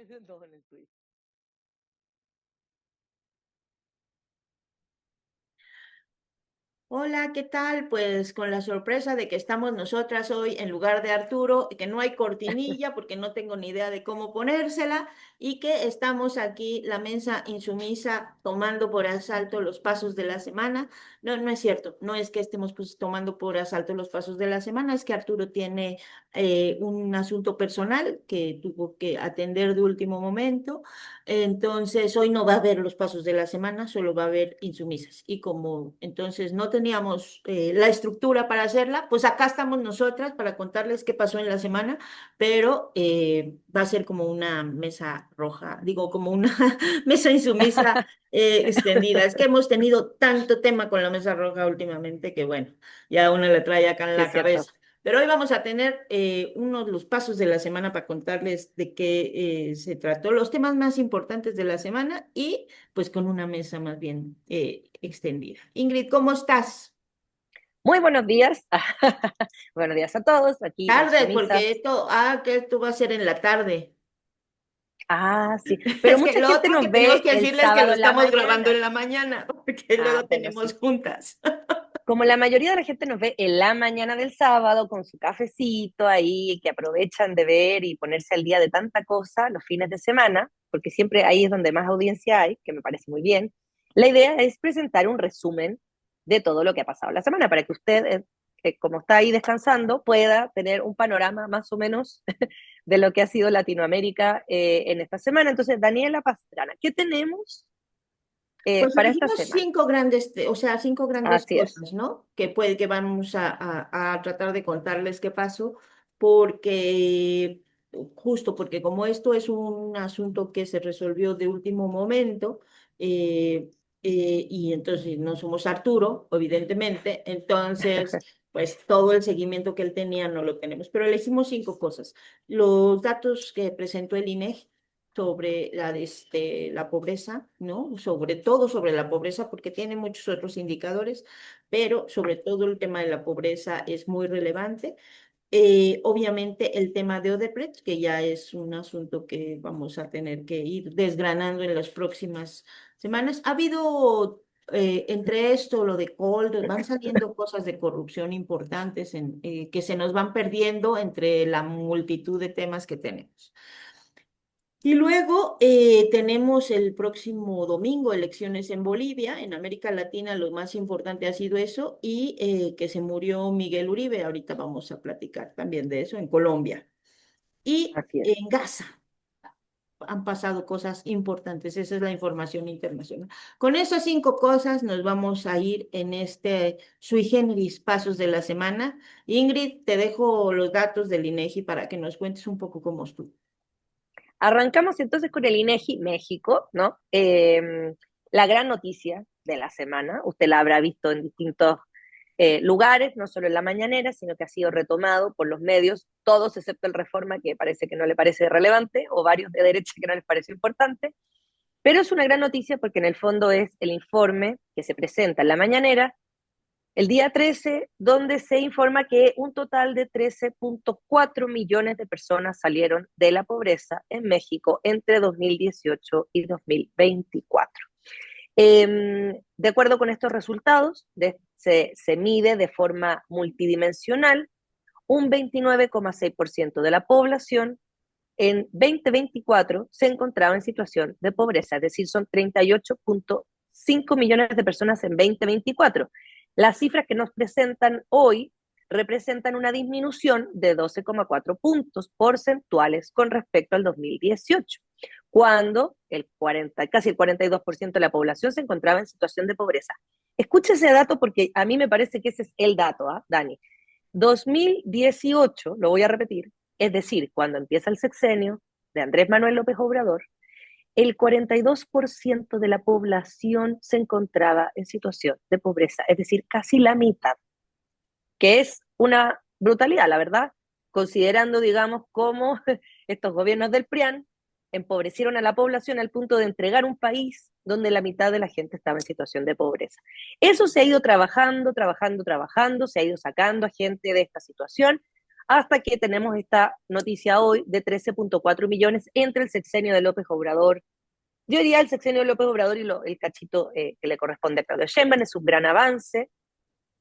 No, en el tuyo. Hola, ¿qué tal? Pues con la sorpresa de que estamos nosotras hoy en lugar de Arturo, y que no hay cortinilla porque no tengo ni idea de cómo ponérsela y que estamos aquí la mesa insumisa tomando por asalto los pasos de la semana. No, no es cierto, no es que estemos pues tomando por asalto los pasos de la semana, es que Arturo tiene un asunto personal que tuvo que atender de último momento. Entonces, hoy no va a haber los pasos de la semana, solo va a haber insumisas. Y como entonces no teníamos la estructura para hacerla, pues acá estamos nosotras para contarles qué pasó en la semana, pero va a ser como una mesa roja, digo, como una mesa insumisa extendida. Es que hemos tenido tanto tema con la mesa roja últimamente que, bueno, ya uno le trae acá en Sí, la es cierto. cabeza. Pero hoy vamos a tener unos los pasos de la semana para contarles de qué se trató, los temas más importantes de la semana y pues con una mesa más bien extendida. Ingrid, ¿cómo estás? Muy buenos días. Buenos días a todos. Aquí Tarde, porque insumisas. esto va a ser en la tarde. Sí. Pero Es que mucha lo gente otro que nos tenemos ve que el decirles es que lo sábado en la estamos grabando mañana. en la mañana, porque luego Bueno, tenemos sí. juntas. Como la mayoría de la gente nos ve en la mañana del sábado con su cafecito ahí, que aprovechan de ver y ponerse al día de tanta cosa los fines de semana, porque siempre ahí es donde más audiencia hay, que me parece muy bien. La idea es presentar un resumen de todo lo que ha pasado la semana para que usted, como está ahí descansando, pueda tener un panorama más o menos de lo que ha sido Latinoamérica en esta semana. Entonces, Daniela Pastrana, ¿qué tenemos Pues para esta elegimos semana? cinco grandes, o sea, cinco grandes Así es. cosas, ¿no? Que puede que vamos a tratar de contarles qué pasó, porque justo porque como esto es un asunto que se resolvió de último momento, eh, y entonces no somos Arturo, evidentemente, entonces, pues todo el seguimiento que él tenía no lo tenemos, pero elegimos cinco cosas. Los datos que presentó el INEGI sobre la pobreza, ¿no? Sobre todo sobre la pobreza, porque tiene muchos otros indicadores, pero sobre todo el tema de la pobreza es muy relevante. Obviamente el tema de Odebrecht, que ya es un asunto que vamos a tener que ir desgranando en las próximas semanas. Ha habido, entre esto, lo de Cold, van saliendo cosas de corrupción importantes que se nos van perdiendo entre la multitud de temas que tenemos. Y luego tenemos el próximo domingo elecciones en Bolivia, en América Latina lo más importante ha sido eso, y que se murió Miguel Uribe, ahorita vamos a platicar también de eso, en Colombia. Y Así es. en Gaza han pasado cosas importantes, esa es la información internacional. Con esas cinco cosas nos vamos a ir en este sui generis pasos de la semana. Ingrid, te dejo los datos del INEGI para que nos cuentes un poco cómo estuvo. Arrancamos entonces con el INEGI México, ¿no? La gran noticia de la semana, usted la habrá visto en distintos lugares, no solo en la mañanera, sino que ha sido retomado por los medios, todos excepto el Reforma, que parece que no le parece relevante, o varios de derecha que no les parece importante, pero es una gran noticia porque en el fondo es el informe que se presenta en la mañanera el día 13, donde se informa que un total de 13.4 millones de personas salieron de la pobreza en México entre 2018 y 2024. De acuerdo con estos resultados, se mide de forma multidimensional un 29,6% de la población en 2024 se encontraba en situación de pobreza, es decir, son 38.5 millones de personas en 2024. Las cifras que nos presentan hoy representan una disminución de 12,4 puntos porcentuales con respecto al 2018, cuando casi el 42% de la población se encontraba en situación de pobreza. Escuche ese dato porque a mí me parece que ese es el dato, Dani. 2018, lo voy a repetir, es decir, cuando empieza el sexenio de Andrés Manuel López Obrador, el 42% de la población se encontraba en situación de pobreza, es decir, casi la mitad, que es una brutalidad, la verdad, considerando, digamos, cómo estos gobiernos del PRIAN empobrecieron a la población al punto de entregar un país donde la mitad de la gente estaba en situación de pobreza. Eso se ha ido trabajando, se ha ido sacando a gente de esta situación. hasta que tenemos esta noticia hoy de 13,4 millones entre el sexenio de López Obrador. Yo diría el sexenio de López Obrador y el cachito que le corresponde a Claudio Sheinbaum es un gran avance.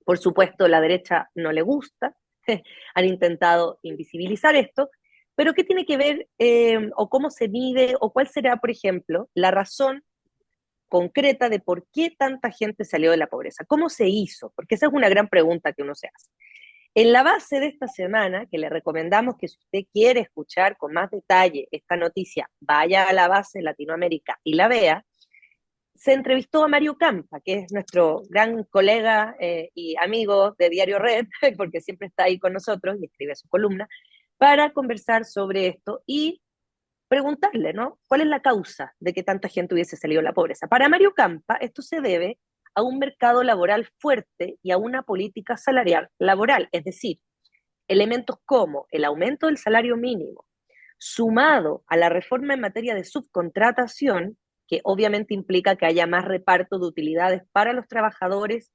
Por supuesto, la derecha no le gusta, han intentado invisibilizar esto, pero ¿qué tiene que ver o cómo se mide o cuál será, por ejemplo, la razón concreta de por qué tanta gente salió de la pobreza? ¿Cómo se hizo? Porque esa es una gran pregunta que uno se hace. En la base de esta semana, que le recomendamos que si usted quiere escuchar con más detalle esta noticia, vaya a la base Latinoamérica y la vea, se entrevistó a Mario Campa, que es nuestro gran colega y amigo de Diario Red, porque siempre está ahí con nosotros y escribe su columna, para conversar sobre esto y preguntarle, ¿no? ¿Cuál es la causa de que tanta gente hubiese salido de la pobreza? Para Mario Campa, esto se debe a un mercado laboral fuerte y a una política salarial laboral, es decir, elementos como el aumento del salario mínimo, sumado a la reforma en materia de subcontratación, que obviamente implica que haya más reparto de utilidades para los trabajadores,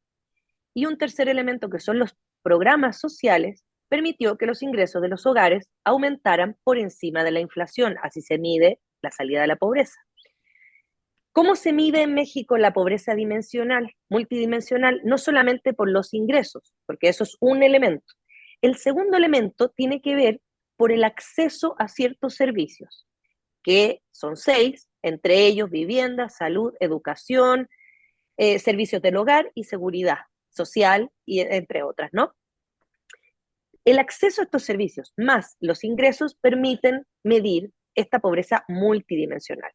y un tercer elemento que son los programas sociales, permitió que los ingresos de los hogares aumentaran por encima de la inflación. Así se mide la salida de la pobreza. ¿Cómo se mide en México la pobreza dimensional, multidimensional? No solamente por los ingresos, porque eso es un elemento. El segundo elemento tiene que ver por el acceso a ciertos servicios, que son 6, entre ellos vivienda, salud, educación, servicios del hogar y seguridad social, y entre otras, ¿no? El acceso a estos servicios más los ingresos permiten medir esta pobreza multidimensional.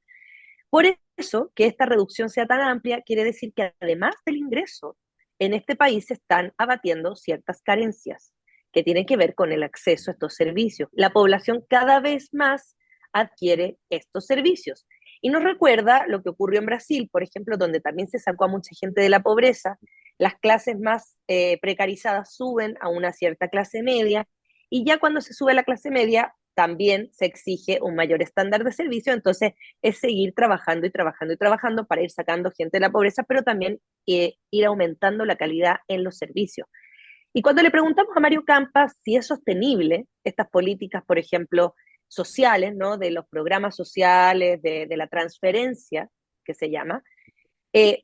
Por eso, que esta reducción sea tan amplia, quiere decir que además del ingreso, en este país se están abatiendo ciertas carencias que tienen que ver con el acceso a estos servicios. La población cada vez más adquiere estos servicios. Y nos recuerda lo que ocurrió en Brasil, por ejemplo, donde también se sacó a mucha gente de la pobreza, las clases más precarizadas suben a una cierta clase media, y ya cuando se sube a la clase media, también se exige un mayor estándar de servicio, entonces es seguir trabajando y trabajando y trabajando para ir sacando gente de la pobreza, pero también ir aumentando la calidad en los servicios. Y cuando le preguntamos a Mario Campas si es sostenible estas políticas, por ejemplo, sociales, ¿no? De los programas sociales, de la transferencia, que se llama,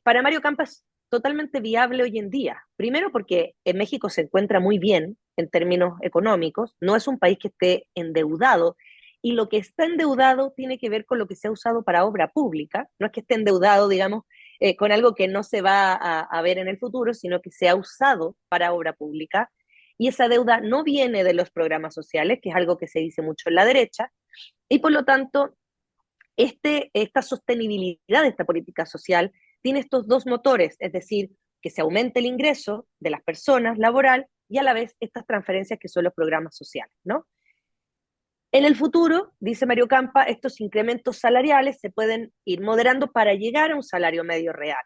para Mario Campas es totalmente viable hoy en día. Primero porque en México se encuentra muy bien en términos económicos, no es un país que esté endeudado, y lo que está endeudado tiene que ver con lo que se ha usado para obra pública, no es que esté endeudado, digamos, con algo que no se va a ver en el futuro, sino que se ha usado para obra pública, y esa deuda no viene de los programas sociales, que es algo que se dice mucho en la derecha, y por lo tanto esta sostenibilidad de esta política social tiene estos dos motores, es decir, que se aumente el ingreso de las personas laboral y a la vez estas transferencias que son los programas sociales, ¿no? En el futuro, dice Mario Campa, estos incrementos salariales se pueden ir moderando para llegar a un salario medio real.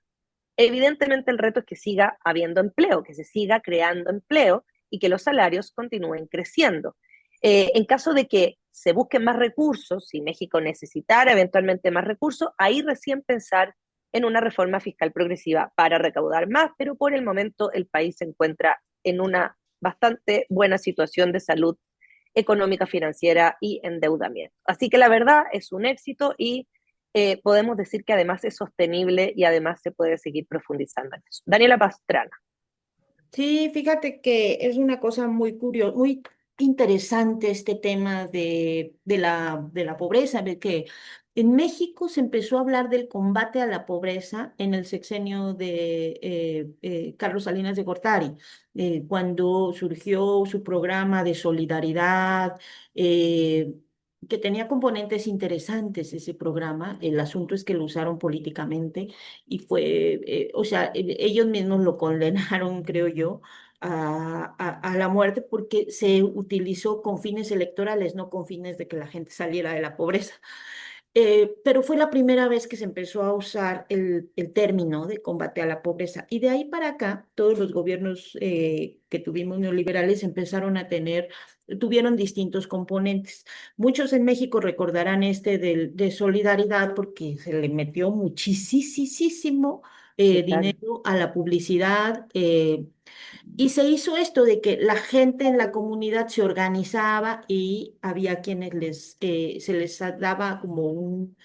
Evidentemente el reto es que siga habiendo empleo, que se siga creando empleo y que los salarios continúen creciendo. En caso de que se busquen más recursos, si México necesitara eventualmente más recursos, ahí recién pensar en una reforma fiscal progresiva para recaudar más, pero por el momento el país se encuentra en una bastante buena situación de salud económica, financiera y endeudamiento. Así que la verdad es un éxito y podemos decir que además es sostenible y además se puede seguir profundizando en eso. Daniela Pastrana. Sí, fíjate que es una cosa muy curiosa, muy interesante este tema de la pobreza, de que en México se empezó a hablar del combate a la pobreza en el sexenio de Carlos Salinas de Gortari, cuando surgió su programa de solidaridad, eh, que tenía componentes interesantes ese programa. El asunto es que lo usaron políticamente y fue, o sea, ellos mismos lo condenaron, creo yo, a la muerte porque se utilizó con fines electorales, no con fines de que la gente saliera de la pobreza. Pero fue la primera vez que se empezó a usar el término de combate a la pobreza. Y de ahí para acá, todos los gobiernos que tuvimos neoliberales empezaron a tuvieron distintos componentes. Muchos en México recordarán este de solidaridad porque se le metió muchísimo Sí, claro. dinero a la publicidad. Y se hizo esto de que la gente en la comunidad se organizaba y había quienes se les daba como un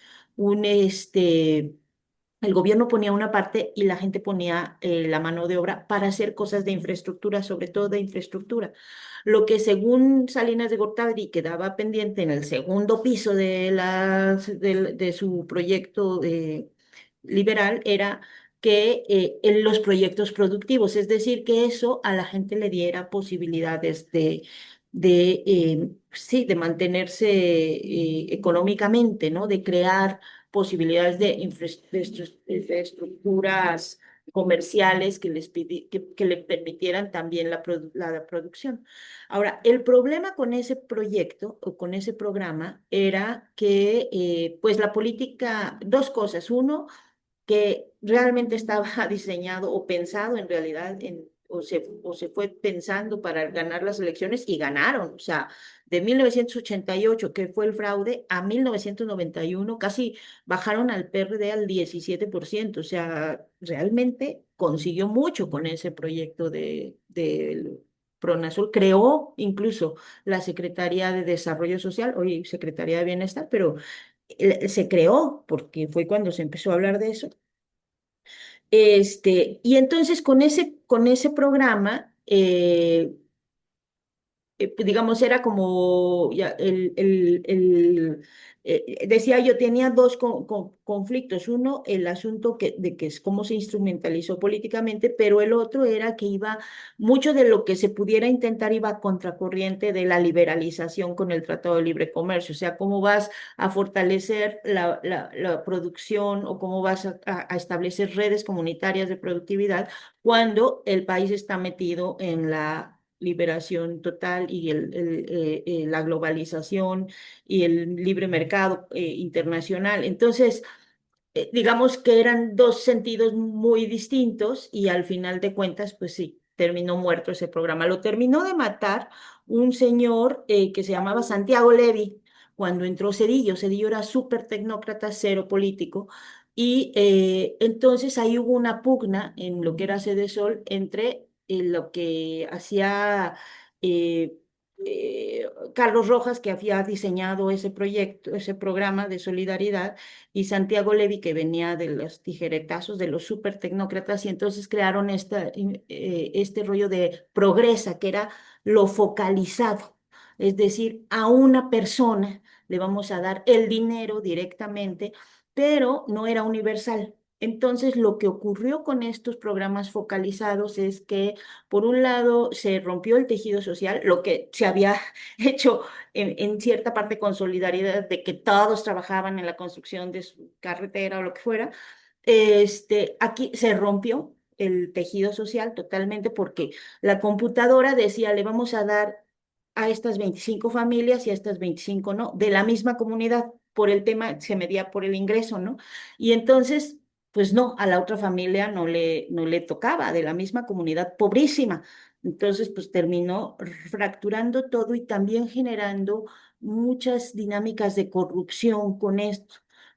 el gobierno ponía una parte y la gente ponía la mano de obra para hacer cosas de infraestructura, sobre todo de infraestructura. Lo que según Salinas de Gortari quedaba pendiente en el segundo piso de su proyecto liberal era que en los proyectos productivos, es decir, que eso a la gente le diera posibilidades sí, de mantenerse económicamente, ¿no? De crear posibilidades de estructuras comerciales que le permitieran también la producción. Ahora, el problema con ese proyecto o con ese programa era que, pues la política, dos cosas. Uno, que realmente estaba diseñado o pensado en realidad o se fue pensando para ganar las elecciones y ganaron. O sea, de 1988, que fue el fraude, a 1991 casi bajaron al PRD al 17%. O sea, realmente consiguió mucho con ese proyecto del Pronazul. Creó incluso la Secretaría de Desarrollo Social, hoy Secretaría de Bienestar, pero se creó porque fue cuando se empezó a hablar de eso. Y entonces con ese programa, digamos, era como, ya, decía yo, tenía dos conflictos. Uno, el asunto de que es cómo se instrumentalizó políticamente, pero el otro era que iba, mucho de lo que se pudiera intentar iba a contracorriente de la liberalización con el Tratado de Libre Comercio. O sea, cómo vas a fortalecer la producción o cómo vas a establecer redes comunitarias de productividad cuando el país está metido en la liberación total y la globalización y el libre mercado internacional. Entonces, digamos que eran dos sentidos muy distintos y al final de cuentas, pues sí, terminó muerto ese programa. Lo terminó de matar un señor que se llamaba Santiago Levy cuando entró Cedillo. Cedillo era súper tecnócrata, cero político. Y entonces ahí hubo una pugna en lo que era Sede Sol entre lo que hacía eh, Carlos Rojas, que había diseñado ese proyecto, ese programa de solidaridad, y Santiago Levy, que venía de los tijeretazos, de los súper tecnócratas, y entonces crearon este rollo de progresa, que era lo focalizado, es decir, a una persona le vamos a dar el dinero directamente, pero no era universal. Entonces, lo que ocurrió con estos programas focalizados es que, por un lado, se rompió el tejido social, lo que se había hecho en cierta parte con solidaridad de que todos trabajaban en la construcción de su carretera o lo que fuera. Aquí se rompió el tejido social totalmente porque la computadora decía, le vamos a dar a estas 25 familias y a estas 25 no, de la misma comunidad, por el tema, se medía por el ingreso, ¿no? Y entonces, pues no, a la otra familia no le tocaba, de la misma comunidad pobrísima. Entonces, pues terminó fracturando todo y también generando muchas dinámicas de corrupción con esto,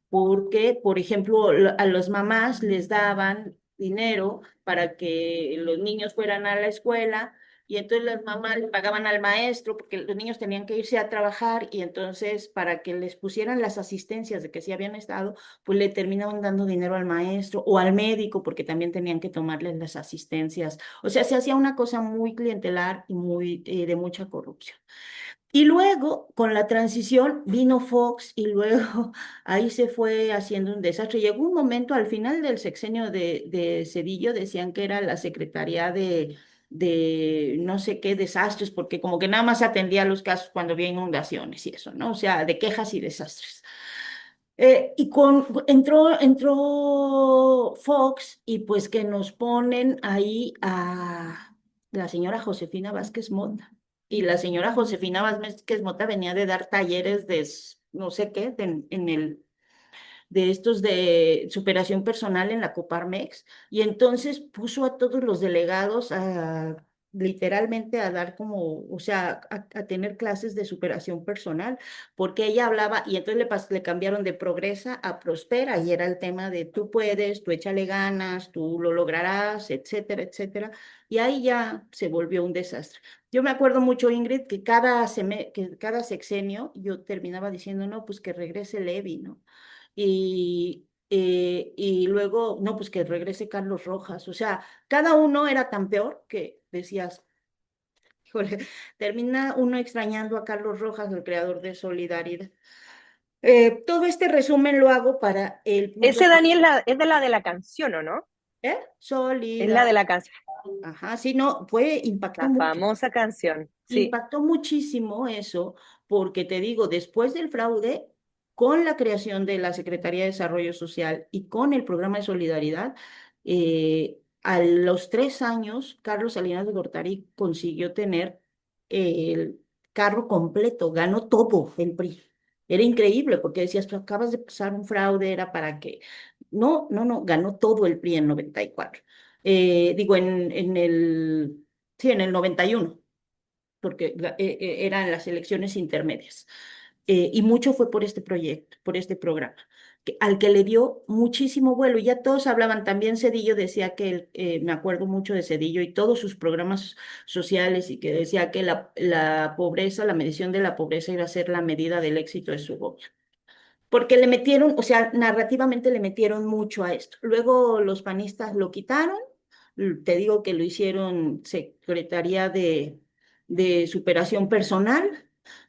porque, por ejemplo, a las mamás les daban dinero para que los niños fueran a la escuela y entonces las mamás le pagaban al maestro porque los niños tenían que irse a trabajar y entonces para que les pusieran las asistencias de que sí habían estado, pues le terminaban dando dinero al maestro o al médico porque también tenían que tomarles las asistencias. O sea, se hacía una cosa muy clientelar y muy de mucha corrupción. Y luego, con la transición, vino Fox y luego ahí se fue haciendo un desastre. Llegó un momento al final del sexenio de Cedillo, decían que era la Secretaría de no sé qué desastres, porque como que nada más atendía los casos cuando había inundaciones y eso, ¿no? O sea, de quejas y desastres. Entró Fox y pues que nos ponen ahí a la señora Josefina Vázquez Mota. Y la señora Josefina Vázquez Mota venía de dar talleres de no sé qué, de estos de superación personal en la Coparmex. Y entonces puso a todos los delegados literalmente a dar como, o sea, a tener clases de superación personal, porque ella hablaba y entonces le cambiaron de progresa a prospera y era el tema de tú puedes, tú échale ganas, tú lo lograrás, etcétera, etcétera. Y ahí ya se volvió un desastre. Yo me acuerdo mucho, Ingrid, que cada sexenio yo terminaba diciendo, no, pues que regrese Levi, ¿no? Y luego, no, pues que regrese Carlos Rojas. O sea, cada uno era tan peor que decías, híjole, termina uno extrañando a Carlos Rojas, el creador de Solidaridad. Todo este resumen lo hago para el punto Ese Daniel es de la canción, ¿o no? de Es la de Solidaridad. la canción, Ajá, sí, no, impactó la mucho. famosa canción. Sí. Impactó muchísimo eso, porque te digo, después del fraude, con la creación de la Secretaría de Desarrollo Social y con el programa de solidaridad, a los 3 años, Carlos Salinas de Gortari consiguió tener el carro completo, ganó todo el PRI. Era increíble porque decías, tú acabas de pasar un fraude, era para que... No, no, no, ganó todo el PRI en 94. Digo, sí, en el 91 porque eran las elecciones intermedias. Y mucho fue por este proyecto, por este programa, al que le dio muchísimo vuelo. Y ya todos hablaban, también Cedillo decía que, me acuerdo mucho de Cedillo y todos sus programas sociales, y que decía que la pobreza, la medición de la pobreza iba a ser la medida del éxito de su gobierno. Porque le metieron, o sea, narrativamente le metieron mucho a esto. Luego los panistas lo quitaron, te digo que lo hicieron Secretaría de Superación Personal,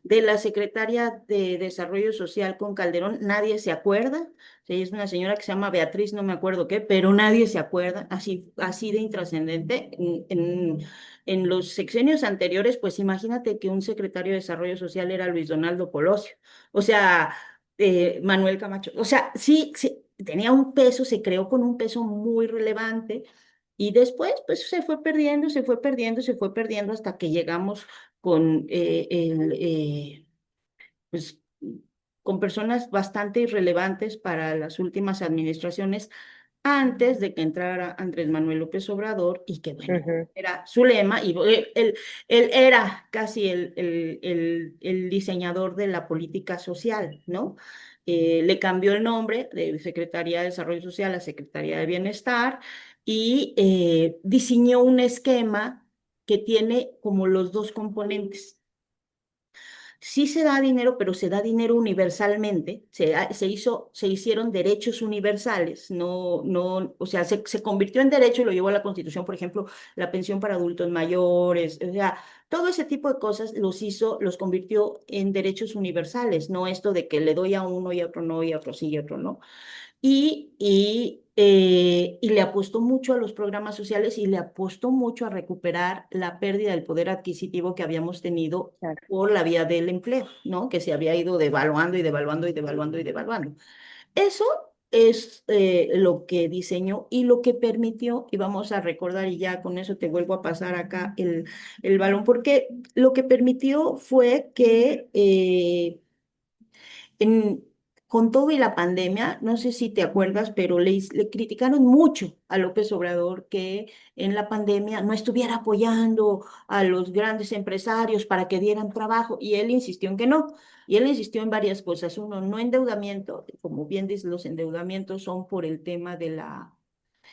de la Secretaría de Desarrollo Social con Calderón, nadie se acuerda. Sí, es una señora que se llama Beatriz, no me acuerdo qué, pero nadie se acuerda, así de intrascendente. En los sexenios anteriores, pues imagínate que un secretario de Desarrollo Social era Luis Donaldo Colosio. O sea, Manuel Camacho. O sea, sí, sí, tenía un peso, se creó con un peso muy relevante y después pues se fue perdiendo, se fue perdiendo, se fue perdiendo hasta que llegamos con, pues, con personas bastante irrelevantes para las últimas administraciones antes de que entrara Andrés Manuel López Obrador y que bueno, Ujú. era su lema y él era casi el diseñador de la política social, ¿no? Le cambió el nombre de Secretaría de Desarrollo Social a Secretaría de Bienestar y diseñó un esquema que tiene como los dos componentes. Sí se da dinero, pero se da dinero universalmente. Se hicieron derechos universales. No, no, o sea, se convirtió en derecho y lo llevó a la Constitución, por ejemplo, la pensión para adultos mayores. O sea, todo ese tipo de cosas los convirtió en derechos universales. No esto de que le doy a uno y a otro no, y a otro sí y a otro no y le apostó mucho a los programas sociales y le apostó mucho a recuperar la pérdida del poder adquisitivo que habíamos tenido Claro. por la vía del empleo, ¿no? Que se había ido devaluando y devaluando y devaluando y devaluando. Eso es lo que diseñó y lo que permitió, y vamos a recordar, y ya con eso te vuelvo a pasar acá el balón, porque lo que permitió fue que en, con todo y la pandemia, no sé si te acuerdas, pero le criticaron mucho a López Obrador que en la pandemia no estuviera apoyando a los grandes empresarios para que dieran trabajo, y él insistió en que no. Y él insistió en varias cosas. Uno, no endeudamiento, como bien dices, los endeudamientos son por el tema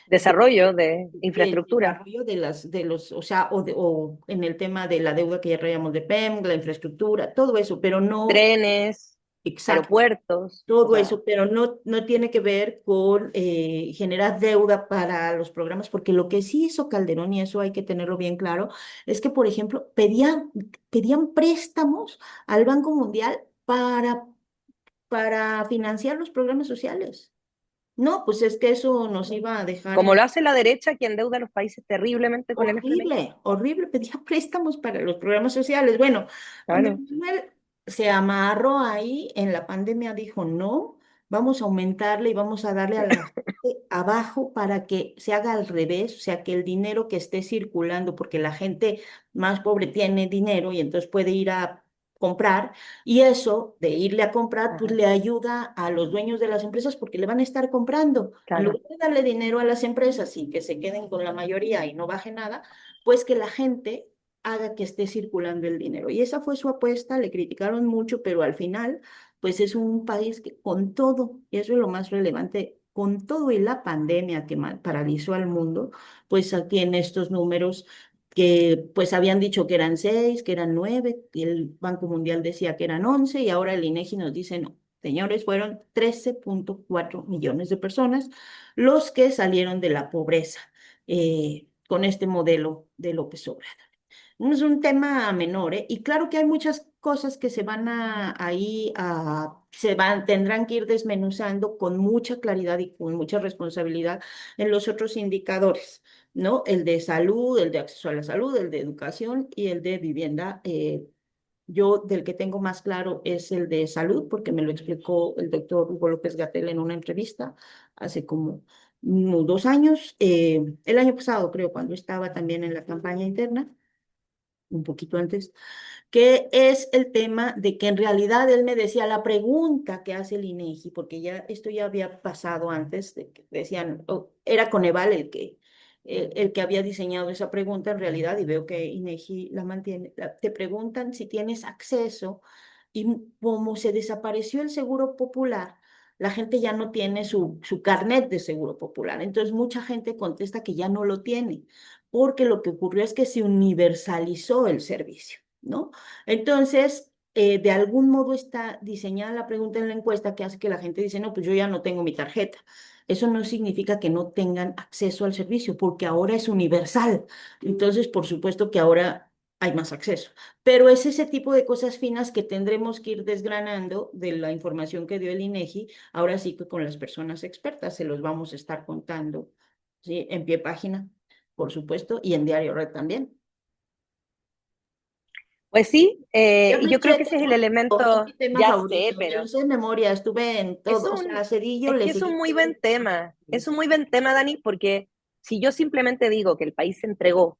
Desarrollo de del infraestructura, desarrollo o sea, o en el tema de la deuda que ya traíamos de PEM, la infraestructura, todo eso, pero no trenes, exacto. aeropuertos, o Todo sea, eso, pero no, no tiene que ver con generar deuda para los programas, porque lo que sí hizo Calderón, y eso hay que tenerlo bien claro, es que, por ejemplo, pedían préstamos al Banco Mundial para financiar los programas sociales. No, pues es que eso nos iba a dejar como lo hace la derecha que endeuda a los países terriblemente con el FMI. horrible, horrible, pedía préstamos para los programas sociales. Bueno, Andrés Claro, Manuel se amarró ahí en la pandemia, dijo, no, vamos a aumentarle y vamos a darle a la gente abajo para que se haga al revés, o sea, que el dinero que esté circulando, porque la gente más pobre tiene dinero y entonces puede ir a comprar, y eso de irle a comprar, pues ajá, le ayuda a los dueños de las empresas porque le van a estar comprando. En claro. lugar de darle dinero a las empresas y que se queden con la mayoría y no baje nada, pues que la gente haga que esté circulando el dinero. Y esa fue su apuesta, le criticaron mucho, pero al final, pues es un país que con todo, y eso es lo más relevante, con todo y la pandemia que paralizó al mundo, pues tiene estos números que pues habían dicho que eran 6, que eran 9, y el Banco Mundial decía que eran 11, y ahora el INEGI nos dice no. Señores, fueron 13,4 millones de personas los que salieron de la pobreza con este modelo de López Obrador. No es un tema menor, ¿eh? Y claro que hay muchas cosas que se van tendrán que ir desmenuzando con mucha claridad y con mucha responsabilidad en los otros indicadores, ¿no? El de salud, el de acceso a la salud, el de educación y el de vivienda. Yo del que tengo más claro es el de salud, porque me lo explicó el doctor Hugo López Gatell en una entrevista hace como unos 2 años, el año pasado creo, cuando estaba también en la campaña interna, un poquito antes, que es el tema de que en realidad él me decía la pregunta que hace el INEGI, porque ya esto ya había pasado antes, de que decían, era Coneval el que había diseñado esa pregunta en realidad, y veo que INEGI la mantiene, te preguntan si tienes acceso, y como se desapareció el seguro popular, la gente ya no tiene su carnet de seguro popular. Entonces mucha gente contesta que ya no lo tiene, porque lo que ocurrió es que se universalizó el servicio, ¿no? Entonces, de algún modo está diseñada la pregunta en la encuesta que hace que la gente dice, no, pues yo ya no tengo mi tarjeta. Eso no significa que no tengan acceso al servicio, porque ahora es universal. Entonces, por supuesto que ahora hay más acceso. Pero es ese tipo de cosas finas que tendremos que ir desgranando de la información que dio el INEGI. Ahora sí que con las personas expertas se los vamos a estar contando, ¿sí? En pie página, por supuesto, y en Diario Red también. Pues sí, Yo y me yo creo eché que ese es el todo, es mi elemento, tema ya sé, favorito, me lo pero sé de memoria, estuve en es todo, o sea, a Cedillo es le que es un seguí muy todo. buen tema, es un muy buen tema, Dani, porque si yo simplemente digo que el país se entregó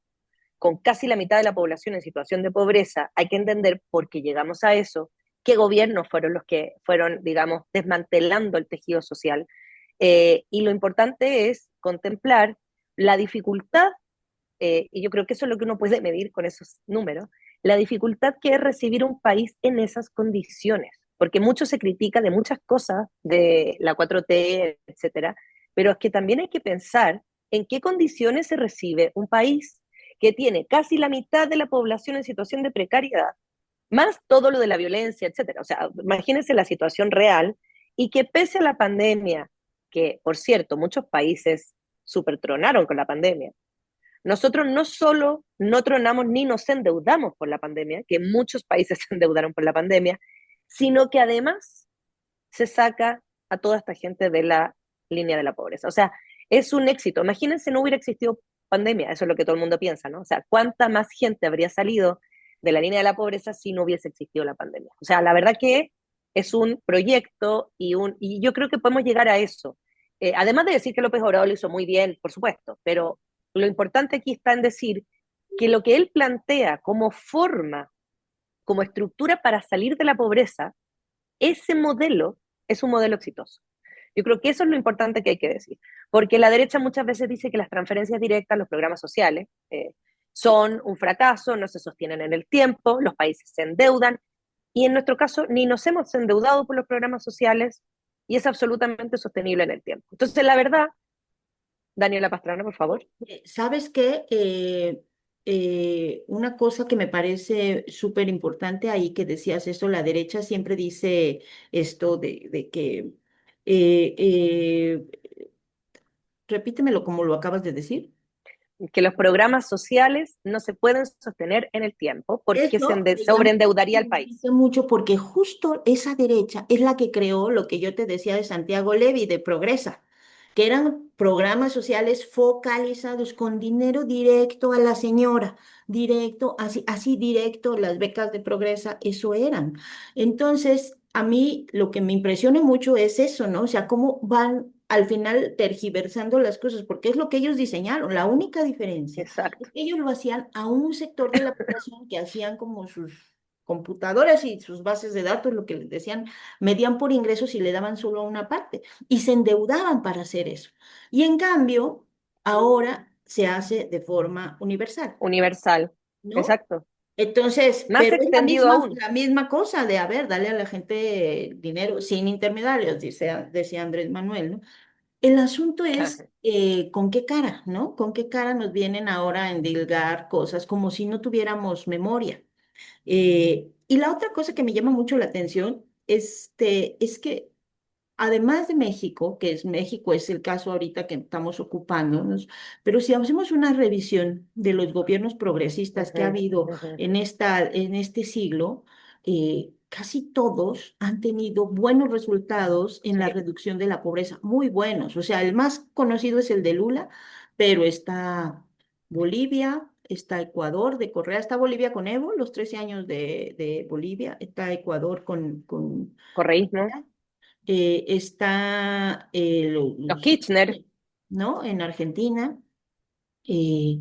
con casi la mitad de la población en situación de pobreza, hay que entender por qué llegamos a eso, qué gobiernos fueron los que fueron, digamos, desmantelando el tejido social. Y lo importante es contemplar la dificultad, y yo creo que eso es lo que uno puede medir con esos números, la dificultad que es recibir un país en esas condiciones, porque mucho se critica de muchas cosas, de la 4T, etcétera, pero es que también hay que pensar en qué condiciones se recibe un país que tiene casi la mitad de la población en situación de precariedad, más todo lo de la violencia, etcétera. O sea, imagínense la situación real y que pese a la pandemia, que por cierto, muchos países supertronaron con la pandemia, nosotros no solo no tronamos ni nos endeudamos por la pandemia, que muchos países se endeudaron por la pandemia, sino que además se saca a toda esta gente de la línea de la pobreza. O sea, es un éxito. Imagínense, no hubiera existido pandemia, eso es lo que todo el mundo piensa, ¿no? O sea, ¿cuánta más gente habría salido de la línea de la pobreza si no hubiese existido la pandemia? O sea, la verdad que es un proyecto y yo creo que podemos llegar a eso. Además de decir que López Obrador lo hizo muy bien, por supuesto, pero lo importante aquí está en decir que lo que él plantea como forma, como estructura para salir de la pobreza, ese modelo es un modelo exitoso. Yo creo que eso es lo importante que hay que decir, porque la derecha muchas veces dice que las transferencias directas, los programas sociales, son un fracaso, no se sostienen en el tiempo, los países se endeudan, y en nuestro caso ni nos hemos endeudado por los programas sociales y es absolutamente sostenible en el tiempo. Entonces, la verdad, Daniela Pastrana, por favor. ¿Sabes qué? Una cosa que me parece súper importante ahí que decías eso, la derecha siempre dice esto de que, eh, eh, repítemelo como lo acabas de decir. Que los programas sociales no se pueden sostener en el tiempo porque Eso me llama sobreendeudaría al me país. dice mucho porque justo esa derecha es la que creó lo que yo te decía de Santiago Levy, de Progresa, que eran programas sociales focalizados con dinero directo a la señora, directo, así, así directo, las becas de Progresa, eso eran. Entonces, a mí lo que me impresiona mucho es eso, ¿no? O sea, cómo van al final tergiversando las cosas, porque es lo que ellos diseñaron. La única diferencia Exacto, ellos lo hacían a un sector de la población que hacían como sus computadoras y sus bases de datos, lo que les decían, medían por ingresos y le daban solo a una parte y se endeudaban para hacer eso. Y en cambio, ahora se hace de forma universal. universal. ¿no? exacto. Entonces, Más pero es extendido aún. la misma cosa de, a ver, darle a la gente dinero sin intermediarios, decía Andrés Manuel, ¿no? El asunto es con qué cara, ¿no? Con qué cara nos vienen ahora a endilgar cosas como si no tuviéramos memoria. Y la otra cosa que me llama mucho la atención es que además de México, que es México es el caso ahorita que estamos ocupándonos, pero si hacemos una revisión de los gobiernos progresistas que ha Ujú, habido ujú. en este siglo, casi todos han tenido buenos resultados en la Sí, reducción de la pobreza, muy buenos. O sea, el más conocido es el de Lula, pero está Bolivia, está Ecuador de Correa, está Bolivia con Evo, los 13 años de Bolivia, está Ecuador con correísmo. está Los Kirchner, ¿no? En Argentina. Eh,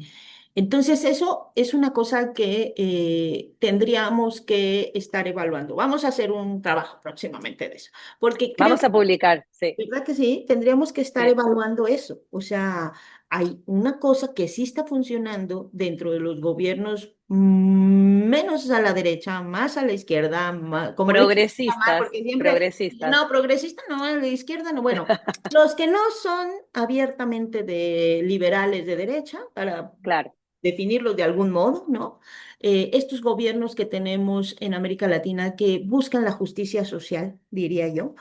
entonces, eso es una cosa que tendríamos que estar evaluando. Vamos a hacer un trabajo próximamente de eso, porque creo vamos a publicar, sí, ¿verdad que sí? Tendríamos que estar sí, evaluando eso. O sea, hay una cosa que sí está funcionando dentro de los gobiernos menos a la derecha, más a la izquierda, como le quieran llamar, progresistas, porque siempre, progresistas, no, progresista no, a la izquierda no. Bueno, los que no son abiertamente de liberales de derecha, para claro, definirlos de algún modo, ¿no? Estos gobiernos que tenemos en América Latina que buscan la justicia social, diría yo,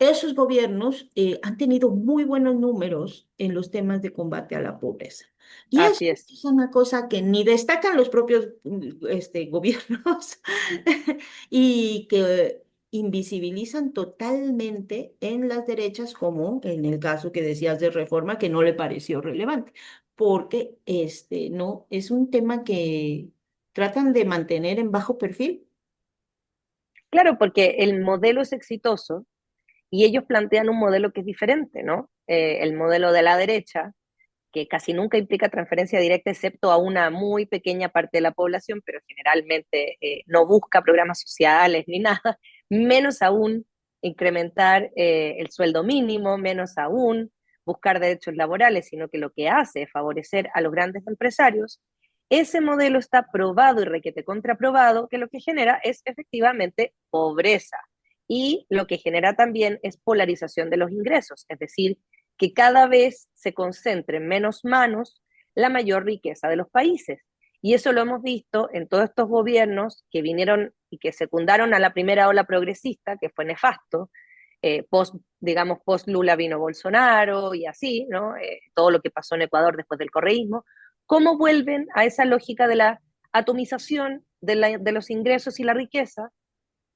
esos gobiernos han tenido muy buenos números en los temas de combate a la pobreza. Y eso así es. es una cosa que ni destacan los propios gobiernos y que invisibilizan totalmente en las derechas, como en el caso que decías de reforma, que no le pareció relevante, porque no es un tema que tratan de mantener en bajo perfil. Claro, porque el modelo es exitoso y ellos plantean un modelo que es diferente, ¿no? El modelo de la derecha, que casi nunca implica transferencia directa, excepto a una muy pequeña parte de la población, pero generalmente no busca programas sociales ni nada, menos aún incrementar el sueldo mínimo, menos aún buscar derechos laborales, sino que lo que hace es favorecer a los grandes empresarios. Ese modelo está probado y requete contraprobado, que lo que genera es efectivamente pobreza. Y lo que genera también es polarización de los ingresos, es decir, que cada vez se concentre en menos manos la mayor riqueza de los países. Y eso lo hemos visto en todos estos gobiernos que vinieron y que secundaron a la primera ola progresista, que fue nefasto, digamos, post Lula vino Bolsonaro y así, ¿no? Todo lo que pasó en Ecuador después del correísmo, cómo vuelven a esa lógica de la atomización de los ingresos y la riqueza,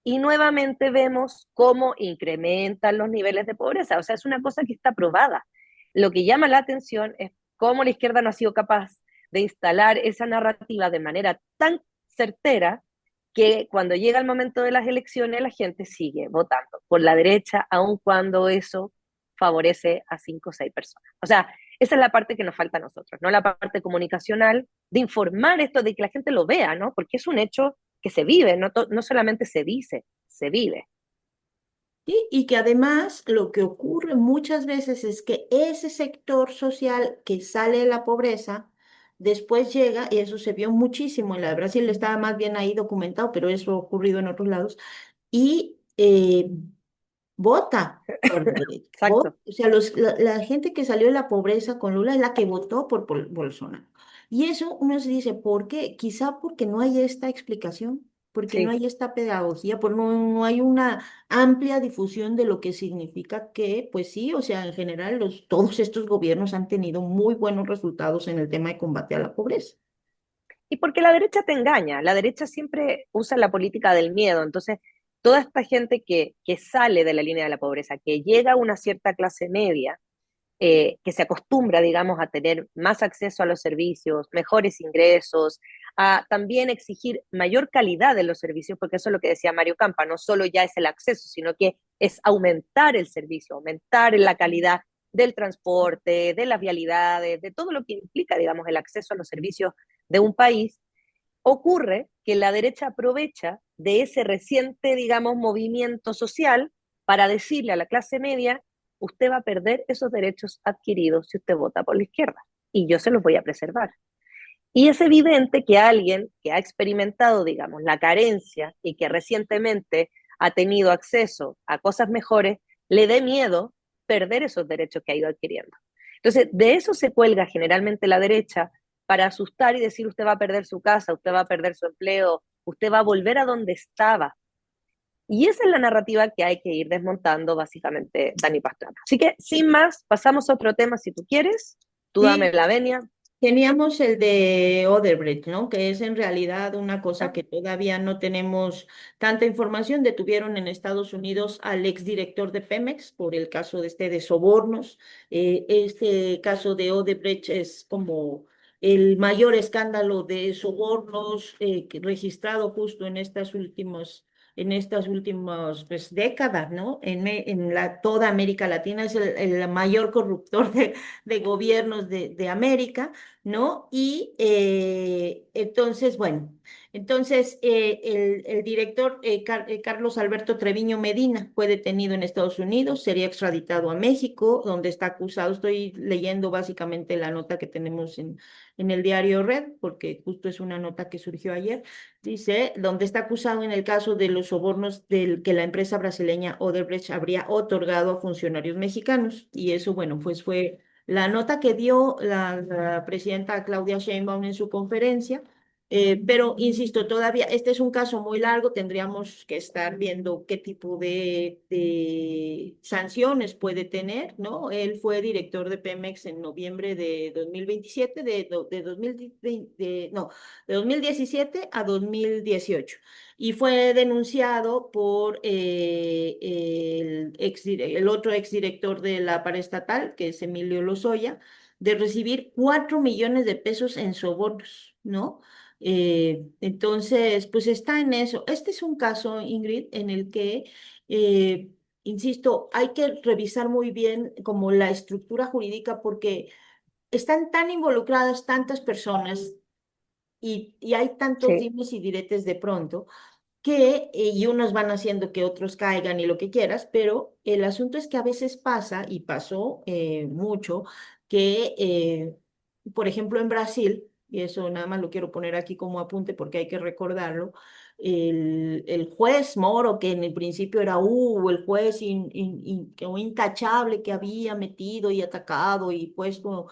y nuevamente vemos cómo incrementan los niveles de pobreza. O sea, es una cosa que está probada. Lo que llama la atención es cómo la izquierda no ha sido capaz de instalar esa narrativa de manera tan certera que cuando llega el momento de las elecciones la gente sigue votando por la derecha, aun cuando eso favorece a 5 o 6 personas. O sea, esa es la parte que nos falta a nosotros, ¿no? La parte comunicacional de informar esto, de que la gente lo vea, ¿no? Porque es un hecho que se vive, no, no solamente se dice, se vive. ¿Sí? Y que además lo que ocurre muchas veces es que ese sector social que sale de la pobreza, después llega, y eso se vio muchísimo en la de Brasil, estaba más bien ahí documentado, pero eso ha ocurrido en otros lados, y vota por la derecha. Exacto. O sea, la gente que salió de la pobreza con Lula es la que votó por Bolsonaro. Y eso uno se dice, ¿por qué? Quizá porque no hay esta explicación, porque no Sí. hay esta pedagogía, porque no hay una amplia difusión de lo que significa que, pues sí, o sea, en general todos estos gobiernos han tenido muy buenos resultados en el tema de combate a la pobreza. Y porque la derecha te engaña, la derecha siempre usa la política del miedo, entonces toda esta gente que sale de la línea de la pobreza, que llega a una cierta clase media, que se acostumbra, digamos, a tener más acceso a los servicios, mejores ingresos, a también exigir mayor calidad de los servicios, porque eso es lo que decía Mario Campa, no solo ya es el acceso, sino que es aumentar el servicio, aumentar la calidad del transporte, de las vialidades, de todo lo que implica, digamos, el acceso a los servicios de un país. Ocurre que la derecha aprovecha de ese reciente, digamos, movimiento social para decirle a la clase media, usted va a perder esos derechos adquiridos si usted vota por la izquierda y yo se los voy a preservar. Y es evidente que alguien que ha experimentado, digamos, la carencia y que recientemente ha tenido acceso a cosas mejores, le dé miedo perder esos derechos que ha ido adquiriendo. Entonces, de eso se cuelga generalmente la derecha para asustar y decir usted va a perder su casa, usted va a perder su empleo, usted va a volver a donde estaba. Y esa es la narrativa que hay que ir desmontando, básicamente, Dani Pastrana. Así que, sin más, pasamos a otro tema si tú quieres. Tú dame Sí, la venia. teníamos el de Odebrecht, ¿no? Que es en realidad una cosa ¿No? que todavía no tenemos tanta información. Detuvieron en Estados Unidos al exdirector de Pemex por el caso de de sobornos. Este caso de Odebrecht es como el mayor escándalo de sobornos registrado justo en estas últimas pues, décadas, ¿no? En toda América Latina es el mayor corruptor de gobiernos de América. ¿No? Y entonces, bueno, entonces el director Carlos Alberto Treviño Medina fue detenido en Estados Unidos, sería extraditado a México, donde está acusado. Estoy leyendo básicamente la nota que tenemos en el diario Red, porque justo es una nota que surgió ayer. Dice, donde está acusado en el caso de los sobornos del que la empresa brasileña Odebrecht habría otorgado a funcionarios mexicanos. Y eso, bueno, pues fue la nota que dio la presidenta Claudia Sheinbaum en su conferencia, pero insisto, todavía este es un caso muy largo, tendríamos que estar viendo qué tipo de sanciones puede tener, ¿no? Él fue director de Pemex en noviembre de 2027, de 2020, no, de 2017 a 2018 y fue denunciado por el otro exdirector de la paraestatal, que es Emilio Lozoya, de recibir 4 millones de pesos en sobornos, ¿no? Entonces, pues está en eso. Este es un caso, Ingrid, en el que, insisto, hay que revisar muy bien como la estructura jurídica porque están tan involucradas tantas personas y hay tantos Sí. dimes y diretes de pronto que y unos van haciendo que otros caigan y lo que quieras, pero el asunto es que a veces pasa, y pasó mucho, que, por ejemplo, en Brasil, y eso nada más lo quiero poner aquí como apunte porque hay que recordarlo, el juez Moro, que en el principio era el juez intachable que había metido y atacado y puesto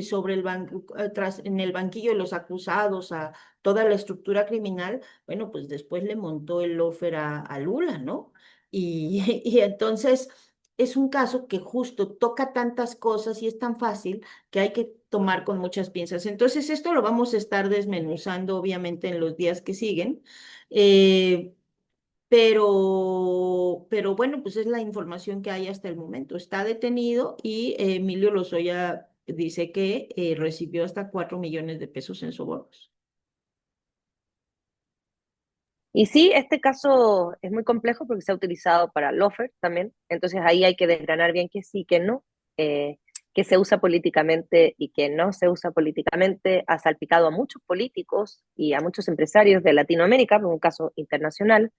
sobre en el banquillo de los acusados a toda la estructura criminal, bueno, pues después le montó el lofer a Lula, ¿no? Y entonces es un caso que justo toca tantas cosas y es tan fácil que hay que tomar con muchas pinzas. Entonces esto lo vamos a estar desmenuzando obviamente en los días que siguen. eh, pero bueno, pues es la información que hay hasta el momento. Está detenido y Emilio Lozoya dice que recibió hasta 4 millones de pesos en sobornos. Y sí, este caso es muy complejo porque se ha utilizado para lofer también, entonces ahí hay que desgranar bien que sí, que no, que se usa políticamente y que no se usa políticamente. Ha salpicado a muchos políticos y a muchos empresarios de Latinoamérica, por un caso internacional,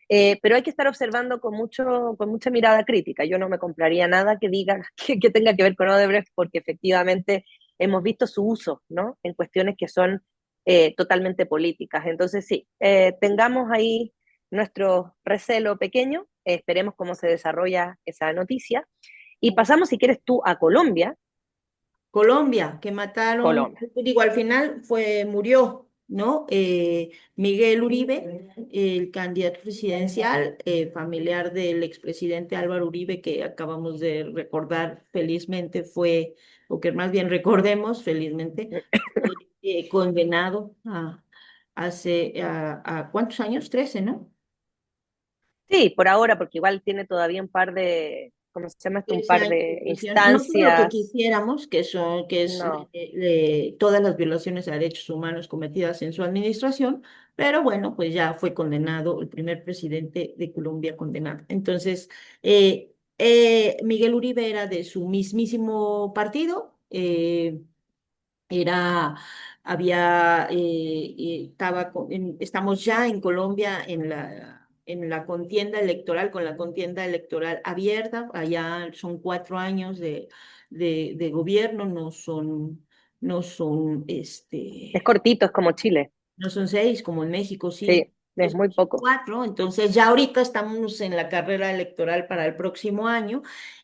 pero hay que estar observando con mucha mirada crítica. Yo no me compraría nada que diga que tenga que ver con Odebrecht porque efectivamente hemos visto su uso, ¿no? En cuestiones que son totalmente políticas. Entonces, sí, tengamos ahí nuestro recelo pequeño, esperemos cómo se desarrolla esa noticia. Y pasamos, si quieres tú, a Colombia. Colombia, que mataron, Colombia. digo, al final murió, ¿no? Miguel Uribe, el candidato presidencial, familiar del expresidente Álvaro Uribe, que acabamos de recordar felizmente o que más bien recordemos felizmente, fue condenado a ¿cuántos años? 13, ¿no? Sí, por ahora, porque igual tiene todavía un par de, ¿cómo se llama esto? Un 13 par años de de prisión. No por lo que instancias. quisiéramos, que es No. todas las violaciones a derechos humanos cometidas en su administración, pero bueno, pues ya fue condenado, el primer presidente de Colombia condenado. Entonces, Miguel Uribe era de su mismísimo partido, era, estamos ya en Colombia en la contienda electoral, con la contienda electoral abierta, allá son 4 años de gobierno, no son no son, Es cortito, es como Chile. no son 6 como en México, sí, Sí, es muy son poco. 4. Entonces ya ahorita estamos en la carrera electoral para el próximo año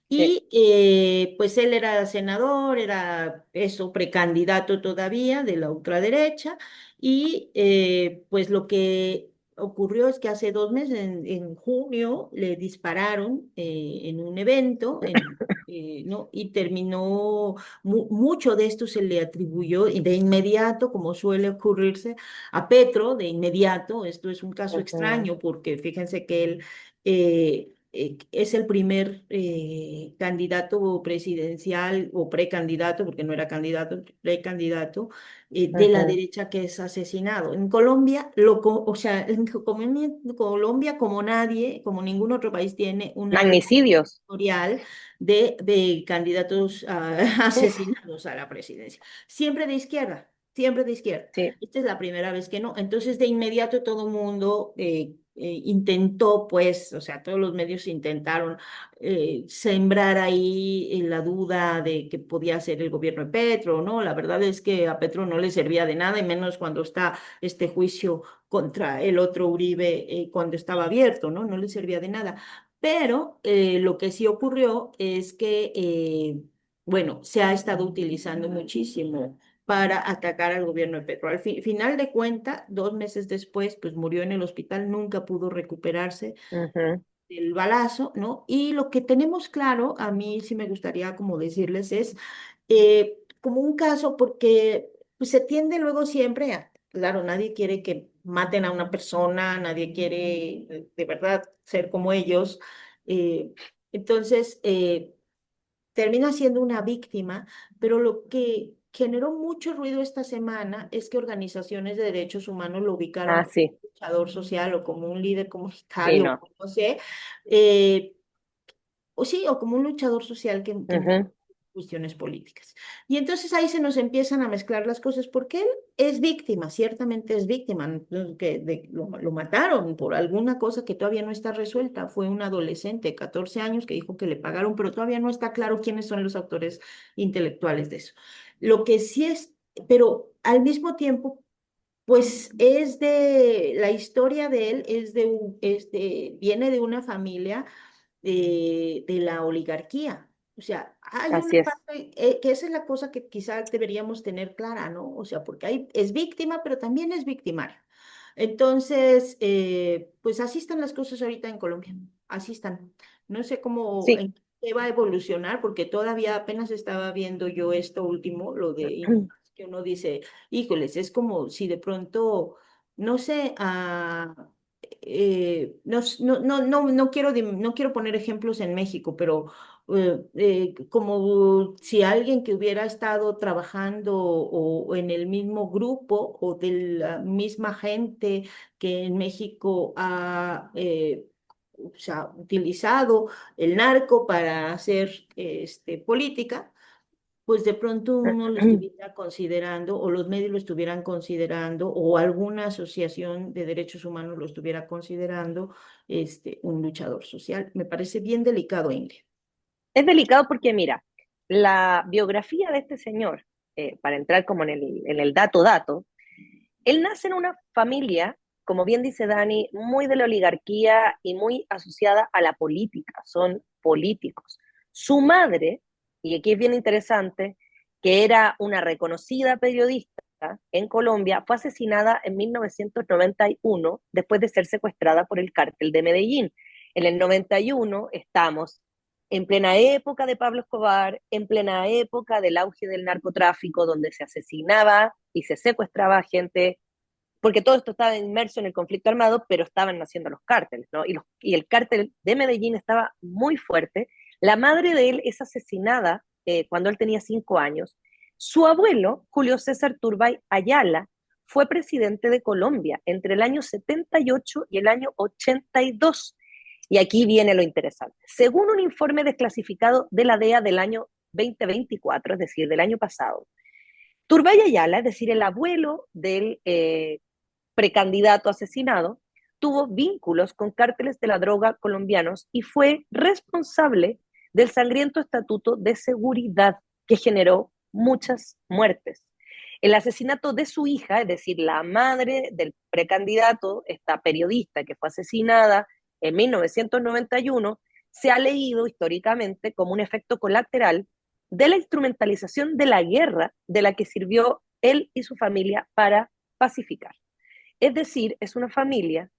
Sí. y pues él era senador, era eso, precandidato todavía de la ultraderecha y pues lo que ocurrió es que hace 2 meses, en junio, le dispararon en un evento, ¿no? Y terminó, mucho de esto se le atribuyó y de inmediato, como suele ocurrirse, a Petro de inmediato. Esto es un caso Ujú, extraño porque fíjense que él es el primer candidato presidencial o precandidato, porque no era candidato, precandidato de la ujú. derecha que es asesinado. En Colombia, o sea, en Colombia como nadie, como ningún otro país tiene una Magnicidios. historial de candidatos Uf, asesinados a la presidencia. Siempre de izquierda, siempre de izquierda. sí. Esta es la primera vez que no. Entonces, de inmediato todo el mundo intentó, pues, o sea, todos los medios intentaron sembrar ahí la duda de que podía ser el gobierno de Petro, ¿no? La verdad es que a Petro no le servía de nada, y menos cuando está este juicio contra el otro Uribe, cuando estaba abierto, ¿no? No le servía de nada. Pero lo que sí ocurrió es que, bueno, se ha estado utilizando muchísimo para atacar al gobierno de Petro. Al final de cuentas, 2 meses después, pues murió en el hospital, nunca pudo recuperarse Ujú. del balazo, ¿no? Y lo que tenemos claro, a mí sí me gustaría como decirles, es como un caso, porque pues, se tiende luego siempre a, claro, nadie quiere que maten a una persona, nadie quiere de verdad ser como ellos. eh, entonces, termina siendo una víctima, pero lo que generó mucho ruido esta semana es que organizaciones de derechos humanos lo ubicaron Ah, como sí, un luchador social o como un líder sí, comunitario, no. no sé, eh, o sí, o como un luchador social que involucra Ujú. cuestiones políticas. Y entonces ahí se nos empiezan a mezclar las cosas, porque él es víctima, ciertamente es víctima, ¿no? Que lo mataron por alguna cosa que todavía no está resuelta. Fue un adolescente, 14 años, que dijo que le pagaron, pero todavía no está claro quiénes son los autores intelectuales de eso. Lo que sí es, pero al mismo tiempo, pues es de, la historia de él es viene de una familia de la oligarquía. O sea, hay una Así es. parte, que esa es la cosa que quizás deberíamos tener clara, ¿no? O sea, porque es víctima, pero también es victimario. Entonces, pues así están las cosas ahorita en Colombia, así están. No sé cómo, Sí. en qué va a evolucionar, porque todavía apenas estaba viendo yo esto último, lo de que uno dice, híjoles, es como si de pronto, no sé, no quiero, no quiero poner ejemplos en México, pero como si alguien que hubiera estado trabajando o en el mismo grupo o de la misma gente que en México ha o sea, utilizado el narco para hacer política, pues de pronto uno lo estuviera considerando, o los medios lo estuvieran considerando, o alguna asociación de derechos humanos lo estuviera considerando, un luchador social. Me parece bien delicado, Ingrid. Es delicado porque, mira, la biografía de este señor, para entrar como en el dato, él nace en una familia, como bien dice Dani, muy de la oligarquía y muy asociada a la política, son políticos. Su madre, y aquí es bien interesante, que era una reconocida periodista en Colombia, fue asesinada en 1991 después de ser secuestrada por el cártel de Medellín. En el 91 estamos en plena época de Pablo Escobar, en plena época del auge del narcotráfico, donde se asesinaba y se secuestraba gente, porque todo esto estaba inmerso en el conflicto armado, pero estaban naciendo los cárteles, ¿no? Y el cártel de Medellín estaba muy fuerte. La madre de él es asesinada cuando él tenía 5 años. Su abuelo, Julio César Turbay Ayala, fue presidente de Colombia entre el año 78 y el año 82. Y aquí viene lo interesante. Según un informe desclasificado de la DEA del año 2024, es decir, del año pasado, Turbay Ayala, es decir, el abuelo del precandidato asesinado, tuvo vínculos con cárteles de la droga colombianos y fue responsable del sangriento estatuto de seguridad que generó muchas muertes. El asesinato de su hija, es decir, la madre del precandidato, esta periodista que fue asesinada en 1991, se ha leído históricamente como un efecto colateral de la instrumentalización de la guerra de la que sirvió él y su familia para pacificar. Es decir, es una familia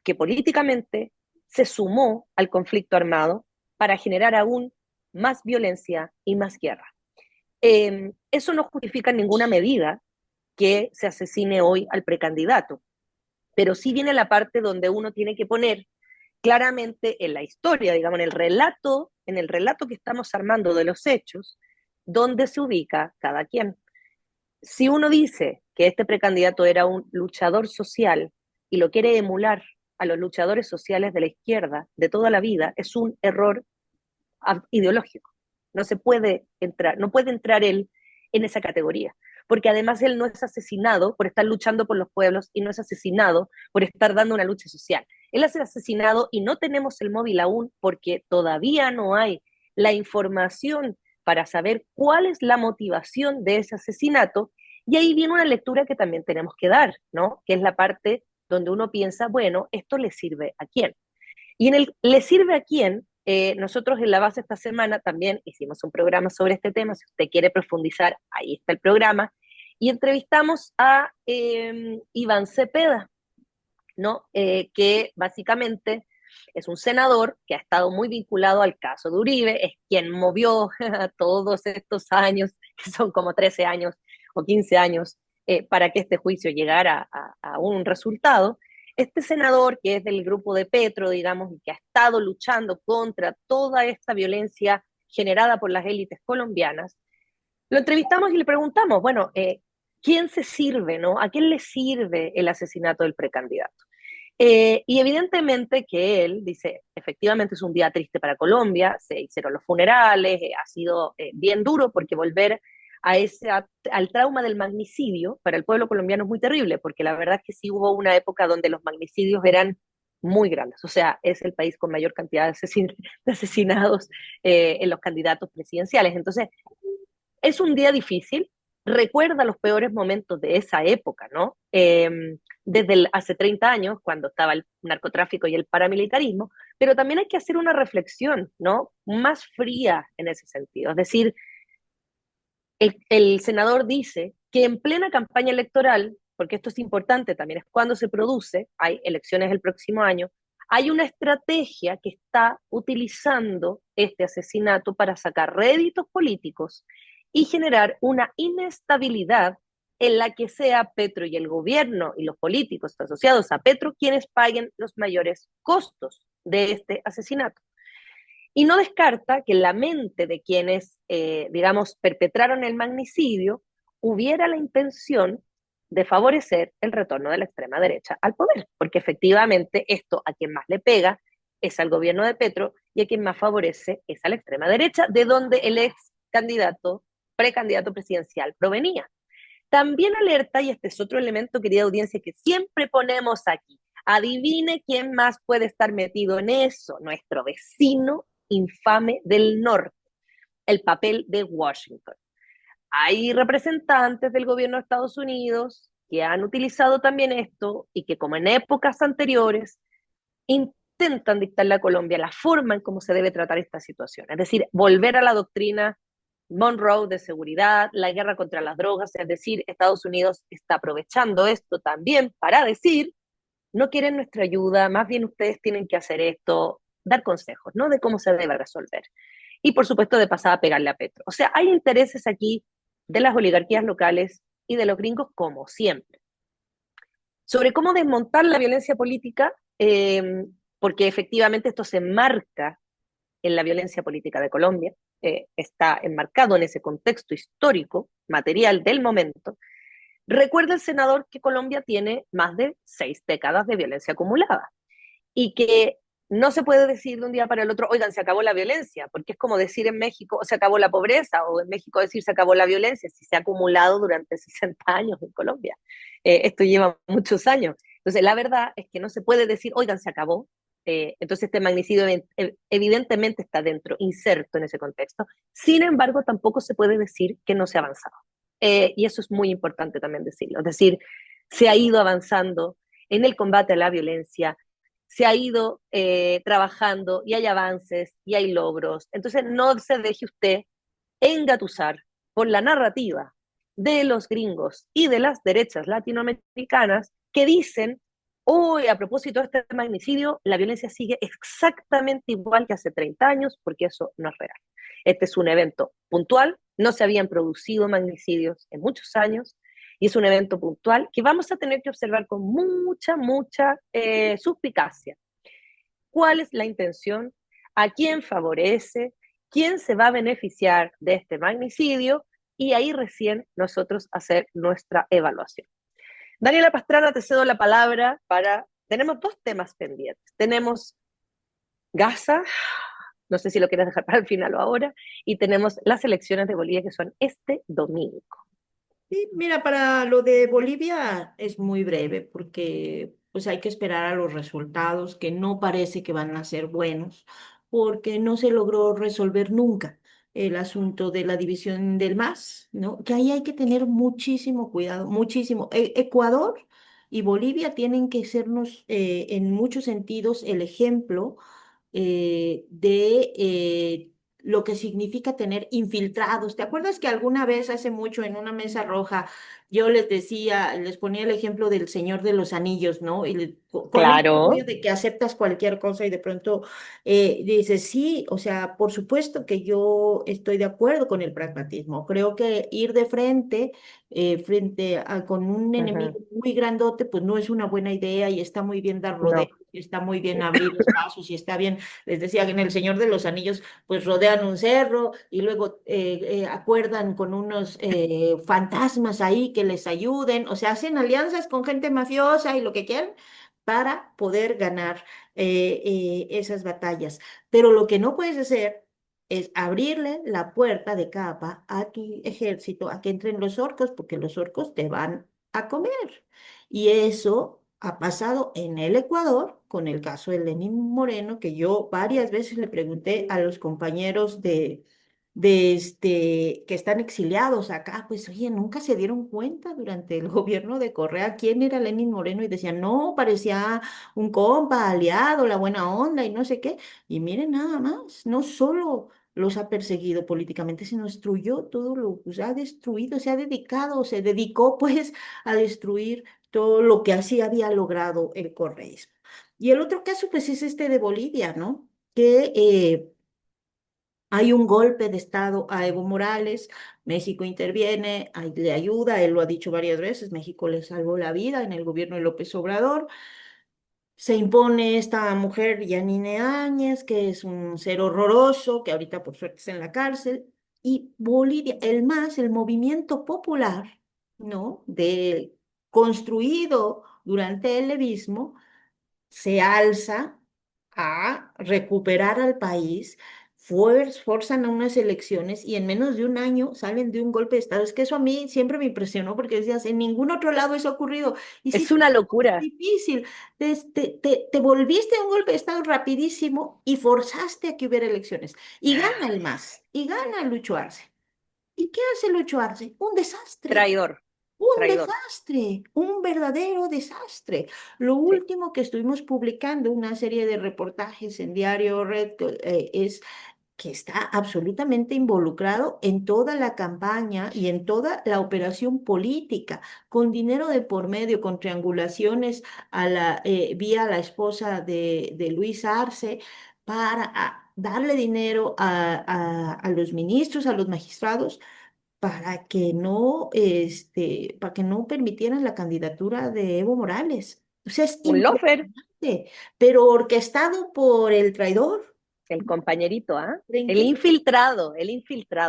que políticamente se sumó al conflicto armado para generar aún más violencia y más guerra. Eso no justifica en ninguna medida que se asesine hoy al precandidato, pero sí viene la parte donde uno tiene que poner claramente en la historia, digamos, en el relato que estamos armando de los hechos, dónde se ubica cada quien. Si uno dice que este precandidato era un luchador social y lo quiere emular a los luchadores sociales de la izquierda de toda la vida, es un error ideológico. No se puede entrar, no puede entrar él en esa categoría, porque además él no es asesinado por estar luchando por los pueblos y no es asesinado por estar dando una lucha social. Él es asesinado y no tenemos el móvil aún porque todavía no hay la información para saber cuál es la motivación de ese asesinato, y ahí viene una lectura que también tenemos que dar, ¿no? Que es la parte donde uno piensa, bueno, ¿esto le sirve a quién? Y en el ¿le sirve a quién? Nosotros en la base esta semana también hicimos un programa sobre este tema, si usted quiere profundizar, ahí está el programa, y entrevistamos a Iván Cepeda, ¿no? Que básicamente es un senador que ha estado muy vinculado al caso de Uribe, es quien movió todos estos años, que son como 13 años o 15 años, para que este juicio llegara a un resultado. Este senador, que es del grupo de Petro, digamos, y que ha estado luchando contra toda esta violencia generada por las élites colombianas, lo entrevistamos y le preguntamos, bueno, ¿quién se sirve, no? ¿A quién le sirve el asesinato del precandidato? Y evidentemente que él dice, efectivamente es un día triste para Colombia, se hicieron los funerales, ha sido bien duro porque volver al trauma del magnicidio para el pueblo colombiano es muy terrible, porque la verdad es que sí hubo una época donde los magnicidios eran muy grandes, o sea, es el país con mayor cantidad de asesinados en los candidatos presidenciales. Entonces, es un día difícil, recuerda los peores momentos de esa época, ¿no? Desde hace 30 años, cuando estaba el narcotráfico y el paramilitarismo, pero también hay que hacer una reflexión, ¿no? Más fría en ese sentido. Es decir, el senador dice que en plena campaña electoral, porque esto es importante también, es cuando se produce, hay elecciones el próximo año, hay una estrategia que está utilizando este asesinato para sacar réditos políticos y generar una inestabilidad en la que sea Petro y el gobierno y los políticos asociados a Petro quienes paguen los mayores costos de este asesinato. Y no descarta que en la mente de quienes, digamos, perpetraron el magnicidio, hubiera la intención de favorecer el retorno de la extrema derecha al poder, porque efectivamente esto a quien más le pega es al gobierno de Petro y a quien más favorece es a la extrema derecha, de donde el ex candidato, precandidato presidencial provenía. También alerta, y este es otro elemento, querida audiencia, que siempre ponemos aquí. Adivine quién más puede estar metido en eso, nuestro vecino infame del norte, el papel de Washington. Hay representantes del gobierno de Estados Unidos que han utilizado también esto y que, como en épocas anteriores, intentan dictarle a Colombia la forma en cómo se debe tratar esta situación. Es decir, volver a la doctrina Monroe de seguridad, la guerra contra las drogas, es decir, Estados Unidos está aprovechando esto también para decir, no quieren nuestra ayuda, más bien ustedes tienen que hacer esto, dar consejos, ¿no? De cómo se debe resolver. Y por supuesto, de pasada, pegarle a Petro. O sea, hay intereses aquí de las oligarquías locales y de los gringos, como siempre. Sobre cómo desmontar la violencia política, porque efectivamente esto se enmarca en la violencia política de Colombia, está enmarcado en ese contexto histórico, material del momento. Recuerda el senador que Colombia tiene más de 6 décadas de violencia acumulada y que no se puede decir de un día para el otro, oigan, se acabó la violencia, porque es como decir en México, se acabó la pobreza, o en México decir se acabó la violencia, si se ha acumulado durante 60 años en Colombia. Esto lleva muchos años. Entonces, la verdad es que no se puede decir, oigan, se acabó, Entonces este magnicidio evidentemente está dentro, inserto en ese contexto. Sin embargo, tampoco se puede decir que no se ha avanzado. Y eso es muy importante también decirlo. Es decir, se ha ido avanzando en el combate a la violencia, se ha ido trabajando y hay avances y hay logros. Entonces no se deje usted engatusar por la narrativa de los gringos y de las derechas latinoamericanas que dicen, hoy a propósito de este magnicidio, la violencia sigue exactamente igual que hace 30 años, porque eso no es real. Este es un evento puntual, no se habían producido magnicidios en muchos años, y es un evento puntual que vamos a tener que observar con mucha suspicacia. ¿Cuál es la intención? ¿A quién favorece? ¿Quién se va a beneficiar de este magnicidio? Y ahí recién nosotros hacer nuestra evaluación. Daniela Pastrana, te cedo la palabra para... Tenemos dos temas pendientes. Tenemos Gaza, no sé si lo quieres dejar para el final o ahora, y tenemos las elecciones de Bolivia que son este domingo. Sí, mira, para lo de Bolivia es muy breve porque pues hay que esperar a los resultados que no parece que van a ser buenos porque no se logró resolver nunca el asunto de la división del MAS, ¿no? Que ahí hay que tener muchísimo cuidado, muchísimo. Ecuador y Bolivia tienen que sernos en muchos sentidos el ejemplo de lo que significa tener infiltrados. ¿Te acuerdas que alguna vez hace mucho en una mesa roja yo les decía, les ponía el ejemplo del Señor de los Anillos, ¿no? Y con este rollo Claro. de que aceptas cualquier cosa y de pronto dices, sí, o sea, por supuesto que yo estoy de acuerdo con el pragmatismo. Creo que ir de frente, frente a con un Uh enemigo -huh. muy grandote, pues no es una buena idea y está muy bien dar rodeos, No. y está muy bien abrir espacios y está bien, les decía que en El Señor de los Anillos, pues rodean un cerro y luego acuerdan con unos fantasmas ahí que les ayuden, o sea, hacen alianzas con gente mafiosa y lo que quieran para poder ganar esas batallas. Pero lo que no puedes hacer es abrirle la puerta de capa a tu ejército a que entren los orcos, porque los orcos te van a comer. Y eso ha pasado en el Ecuador con el caso de Lenín Moreno, que yo varias veces le pregunté a los compañeros que están exiliados acá, pues oye, nunca se dieron cuenta durante el gobierno de Correa quién era Lenín Moreno y decían, no, parecía un compa, aliado, la buena onda y no sé qué. Y miren nada más, no solo los ha perseguido políticamente, sino destruyó todo lo, pues ha destruido, se ha dedicado, se dedicó pues a destruir todo lo que así había logrado el correísmo. Y el otro caso pues es este de Bolivia, ¿no? Que hay un golpe de Estado a Evo Morales, México interviene, le ayuda, él lo ha dicho varias veces, México le salvó la vida en el gobierno de López Obrador. Se impone esta mujer, Yanine Áñez, que es un ser horroroso, que ahorita por suerte está en la cárcel. Y Bolivia, el MAS, el movimiento popular, ¿no? Construido durante el levismo, se alza a recuperar al país, forzan a unas elecciones y en menos de un año salen de un golpe de Estado. Es que eso a mí siempre me impresionó porque decías, en ningún otro lado eso ha ocurrido. Y sí, Es una es locura. difícil. Te volviste a un golpe de Estado rapidísimo y forzaste a que hubiera elecciones. Y gana el MAS, y gana Lucho Arce. ¿Y qué hace Lucho Arce? Un desastre. Traidor, Un traidor. desastre, un verdadero desastre. Lo Sí. último que estuvimos publicando, una serie de reportajes en Diario Red, es que está absolutamente involucrado en toda la campaña y en toda la operación política, con dinero de por medio, con triangulaciones vía la esposa de Luis Arce, para darle dinero a los ministros, a los magistrados para que no permitieran la candidatura de Evo Morales. O sea, es Un lofer, impresionante, pero orquestado por el traidor. el compañerito, ¿ah? ¿En qué? El infiltrado,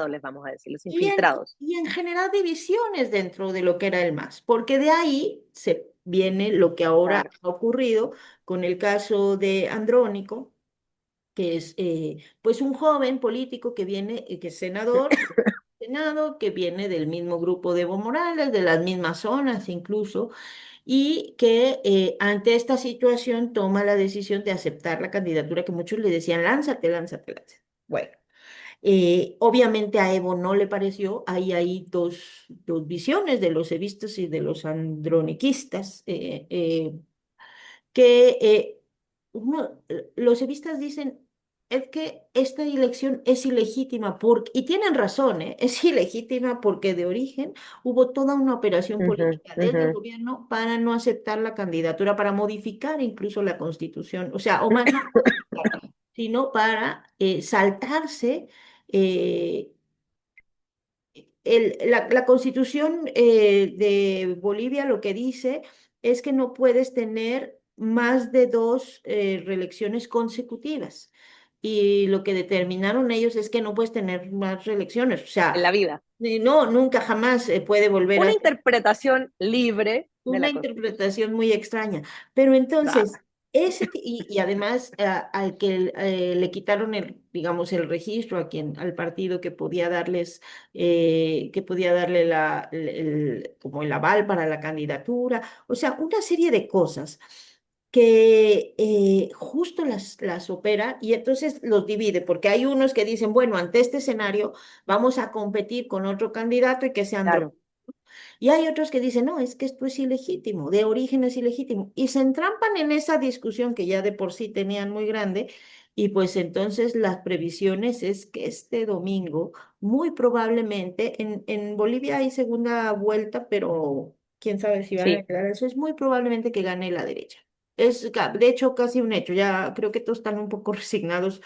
les vamos a decir, los Y en, infiltrados. y en generar divisiones dentro de lo que era el MAS, porque de ahí se viene lo que ahora Claro. ha ocurrido con el caso de Andrónico, que es pues un joven político que viene, que es senador, determinado que viene del mismo grupo de Evo Morales, de las mismas zonas incluso, y que ante esta situación toma la decisión de aceptar la candidatura que muchos le decían, lánzate, lánzate, lánzate. Bueno, obviamente a Evo no le pareció, ahí hay dos visiones de los evistas y de los androniquistas, que los evistas dicen, es que esta elección es ilegítima, y tienen razón, ¿eh? Es ilegítima porque de origen hubo toda una operación Ujú, política desde el ujú. gobierno para no aceptar la candidatura, para modificar incluso la constitución, o sea, o más no modificar, sino para saltarse. eh, la constitución de Bolivia lo que dice es que no puedes tener más de dos reelecciones consecutivas. Y lo que determinaron ellos es que no puedes tener más reelecciones. O En sea, la vida. no, nunca jamás puede volver Una a interpretación libre de una la Constitución. interpretación muy extraña. Pero entonces, Rara. y además al que le quitaron digamos, el registro al partido que podía darle como el aval para la candidatura, o sea, una serie de cosas que justo las opera y entonces los divide, porque hay unos que dicen, bueno, ante este escenario vamos a competir con otro candidato y que sea Claro. y hay otros que dicen, no, es que esto es ilegítimo, de origen es ilegítimo. Y se entrampan en esa discusión que ya de por sí tenían muy grande. Y pues entonces las previsiones es que este domingo, muy probablemente, en Bolivia hay segunda vuelta, pero quién sabe si van a Sí. llegar a eso, es muy probablemente que gane la derecha. De hecho, casi un hecho. Ya creo que todos están un poco resignados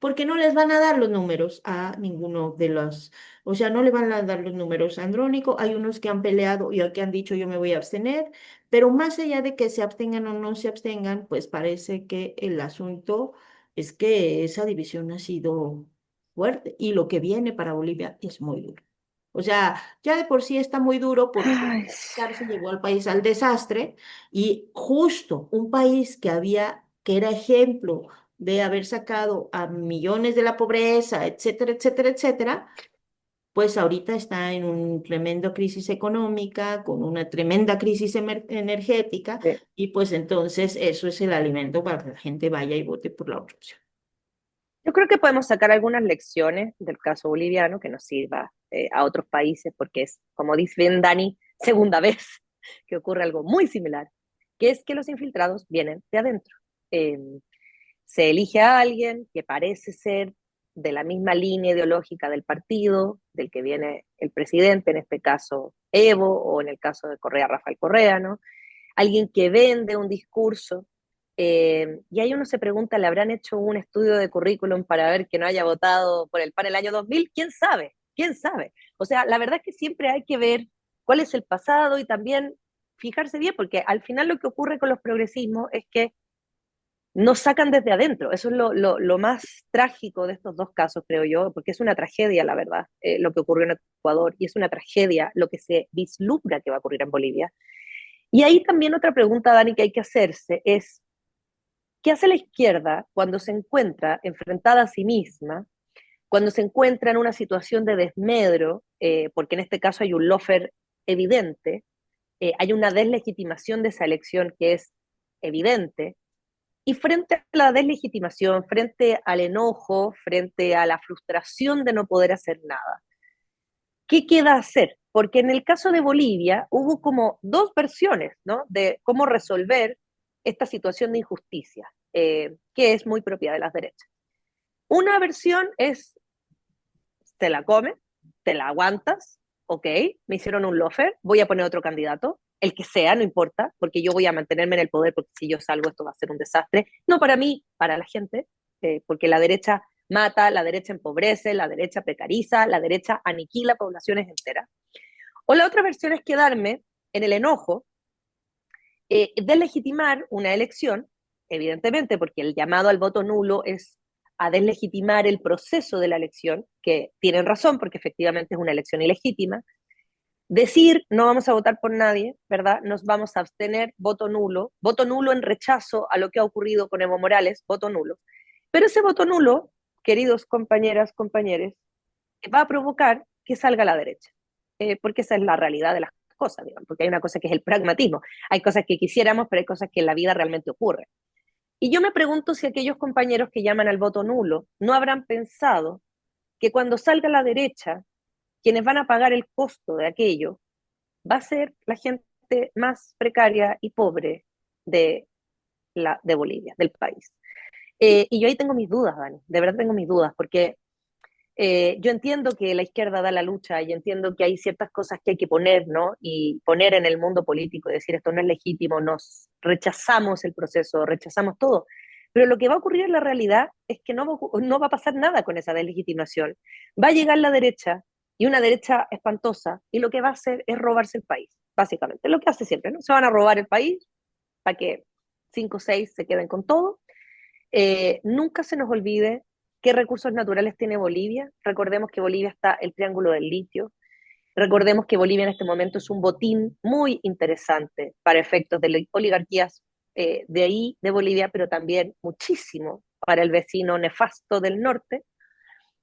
porque no les van a dar los números a ninguno de los, o sea, no le van a dar los números a Andrónico. Hay unos que han peleado y que han dicho yo me voy a abstener, pero más allá de que se abstengan o no se abstengan, pues parece que el asunto es que esa división ha sido fuerte y lo que viene para Bolivia es muy duro. O sea, ya de por sí está muy duro porque Ay, se llevó al país al desastre y justo un país que era ejemplo de haber sacado a millones de la pobreza, etcétera, etcétera, etcétera, pues ahorita está en una tremenda crisis económica, con una tremenda crisis energética, sí. y pues entonces eso es el alimento para que la gente vaya y vote por la otra opción. Yo creo que podemos sacar algunas lecciones del caso boliviano que nos sirva a otros países, porque es, como dice bien Dani, segunda vez que ocurre algo muy similar, que es que los infiltrados vienen de adentro. Eh, Se elige a alguien que parece ser de la misma línea ideológica del partido, del que viene el presidente, en este caso Evo, o en el caso de Correa, Rafael Correa, ¿no? Alguien que vende un discurso. Y ahí uno se pregunta, ¿le habrán hecho un estudio de currículum para ver que no haya votado por el PAN el año 2000? ¿Quién sabe? ¿Quién sabe? O sea, la verdad es que siempre hay que ver cuál es el pasado y también fijarse bien, porque al final lo que ocurre con los progresismos es que no sacan desde adentro. Eso es lo más trágico de estos dos casos, creo yo, porque es una tragedia, la verdad, lo que ocurrió en Ecuador, y es una tragedia lo que se vislumbra que va a ocurrir en Bolivia. Y ahí también otra pregunta, Dani, que hay que hacerse es, ¿qué hace la izquierda cuando se encuentra enfrentada a sí misma, cuando se encuentra en una situación de desmedro, porque en este caso hay un lofer evidente, hay una deslegitimación de esa elección que es evidente, y frente a la deslegitimación, frente al enojo, frente a la frustración de no poder hacer nada, ¿qué queda hacer? Porque en el caso de Bolivia hubo como dos versiones, ¿no? De cómo resolver esta situación de injusticia, que es muy propia de las derechas. Una versión es, te la comes, te la aguantas, ok, me hicieron un lofer, voy a poner otro candidato, el que sea, no importa, porque yo voy a mantenerme en el poder, porque si yo salgo esto va a ser un desastre, no para mí, para la gente, porque la derecha mata, la derecha empobrece, la derecha precariza, la derecha aniquila poblaciones enteras. O la otra versión es quedarme en el enojo, deslegitimar una elección, evidentemente, porque el llamado al voto nulo es a deslegitimar el proceso de la elección, que tienen razón, porque efectivamente es una elección ilegítima. Decir, no vamos a votar por nadie, ¿verdad? Nos vamos a abstener, voto nulo en rechazo a lo que ha ocurrido con Evo Morales, voto nulo. Pero ese voto nulo, queridos compañeras, compañeros, va a provocar que salga la derecha, porque esa es la realidad de las cosas, digamos, porque hay una cosa que es el pragmatismo, hay cosas que quisiéramos, pero hay cosas que en la vida realmente ocurren. Y yo me pregunto si aquellos compañeros que llaman al voto nulo no habrán pensado que cuando salga la derecha, quienes van a pagar el costo de aquello va a ser la gente más precaria y pobre de, de Bolivia, del país. Y yo ahí tengo mis dudas, Dani, de verdad tengo mis dudas, porque yo entiendo que la izquierda da la lucha y entiendo que hay ciertas cosas que hay que poner, ¿no? Y poner en el mundo político, decir esto no es legítimo, nos rechazamos el proceso, rechazamos todo. Pero lo que va a ocurrir en la realidad es que no va a pasar nada con esa deslegitimación. Va a llegar la derecha y una derecha espantosa y lo que va a hacer es robarse el país, básicamente. Es lo que hace siempre, ¿no? Se van a robar el país para que 5 o 6 se queden con todo. Nunca se nos olvide qué recursos naturales tiene Bolivia. Recordemos que Bolivia está el Triángulo del Litio. Recordemos que Bolivia en este momento es un botín muy interesante para efectos de las oligarquías de ahí, de Bolivia, pero también muchísimo para el vecino nefasto del norte.